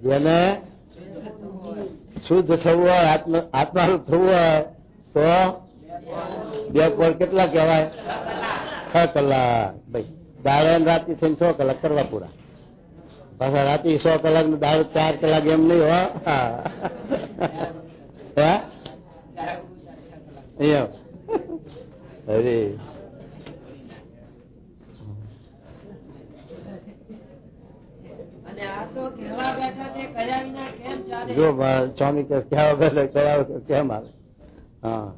A: જેને શુદ્ધ થવું હોય, આત્માનું થવું હોય તો 2 પહોર કેટલા કહેવાય? 6 કલાક. ભાઈ દાડે રાતે થઈને 6 કલાક કરવા પૂરા. પાછા રાતે 100 કલાક ને દાડે 4 કલાક એમ નહીં હો. અરે
B: અને આ તો કહેવા બેઠા તે કયા વિના કેમ ચાલે?
A: જો સ્વામી કે કયા વગર કયા કેમ આવે? હા,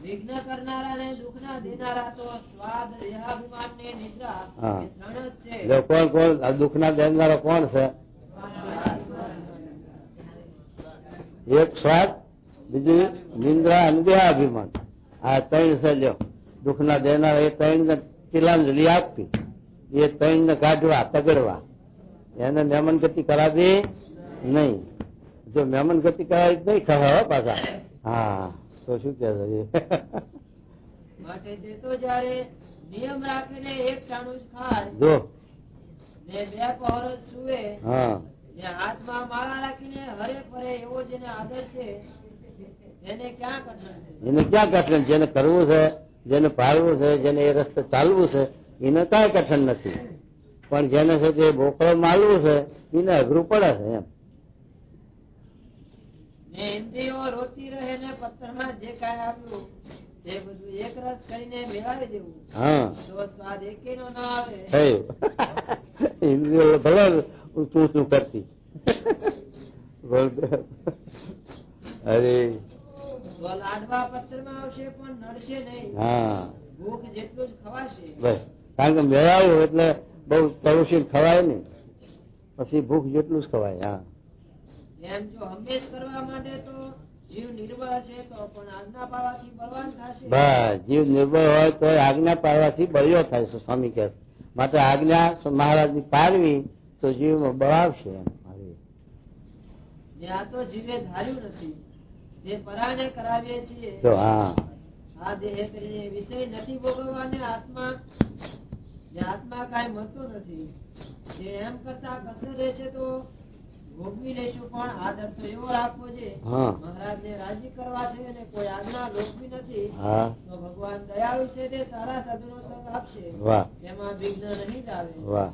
B: વિઘ્ન કરનારા ને દુઃખના દેનારા તો સ્વાદ, દેહાભિમાન ને નિદ્રા
A: હા.
B: એ 3 જ છે.
A: જો કોણ કોણ દુઃખના દેનારો કોણ છે? એક સ્વાદ, બીજું નિંદ્રા અને દેહાભિમાન. આ 3 છે. લ્યો દુઃખના દેનારા, એ 3 ને તિલાંજલિ આપવી, એ 3 ને કાઢવા, તગડવા. એને મહેમાન ગતિ કરાવી નહીં. જો મહેમાન ગતિ કરાવી નહીં ખવા પાછા. હા, તો શું કે છે?
B: માટે તે તો જયારે નિયમ રાખીને એક ટાણું જ ખાય
A: જો
B: ને 2 પહોર જ સૂવે
A: હા,
B: ને હાથમાં માળા રાખીને હરે ફરે એવો જેને આદર છે એને ક્યાં કઠણ છે?
A: એને ક્યાં કઠણ? જેને કરવું છે, જેને પાળવું છે, જેને એ રસ્તે ચાલવું છે, એને કાંઈ કઠણ નથી. પણ જેને છે જે બોકળો માલવું છે એને અઘરું પડે છે એમ.
B: ને ઇન્દ્રિયો રોતી રહે ને પત્થરમાં જે કાંઈ આવ્યું તે બધું એક રસ કરીને મેળવી દેવું.
A: હા,
B: તો સ્વાદ એકેયનો ન આવે.
A: થયું. ઇન્દ્રિયો ભલે ઊંચું ઊંચું કરતી. અરે
B: તો લાડવા પથ્થરમાં આવશે પણ નડશે નહીં.
A: હા,
B: ભૂખ જેટલું જ ખવાશે.
A: બસ. કારણ કે મેળાવું એટલે બહુ તળુશી ખવાય નહીં, પછી ભૂખ જેટલું જ ખવાય. હા,
B: એમ જો હંમેશ કરવા માટે તો જીવ નિર્બળ છે તો પણ આજ્ઞા પાળવાથી બળવાન થશે.
A: બસ. જીવ નિર્બળ હોય તો આજ્ઞા પાડવાથી બળ્યો થાય છે સ્વામી કહે. માટે આજ્ઞા મહારાજની પાડવી તો જીવમાં બળ આવશે એમ.
B: ને આ તો જીવે ધાર્યું નથી, જે પરાણે કરાવીએ છીએ.
A: જો હા,
B: આ દેહ કરીને વિષય નથી ભોગવવાને આત્મા કાંઈ મળતો નથી. જે એમ કરતા કસર રહેશે તો ભોગવી લેશું, પણ આદર તો એવો રાખવો છે
A: હા,
B: મહારાજને રાજી કરવા છે અને કોઈ આજ્ઞા લોકવી નથી.
A: હા,
B: તો ભગવાન દયાળુ છે, તે સારા સાધનો સંગ આપશે,
A: વાહ
B: એમાં વિઘ્ન નહીં જ આવે.
A: વાહ.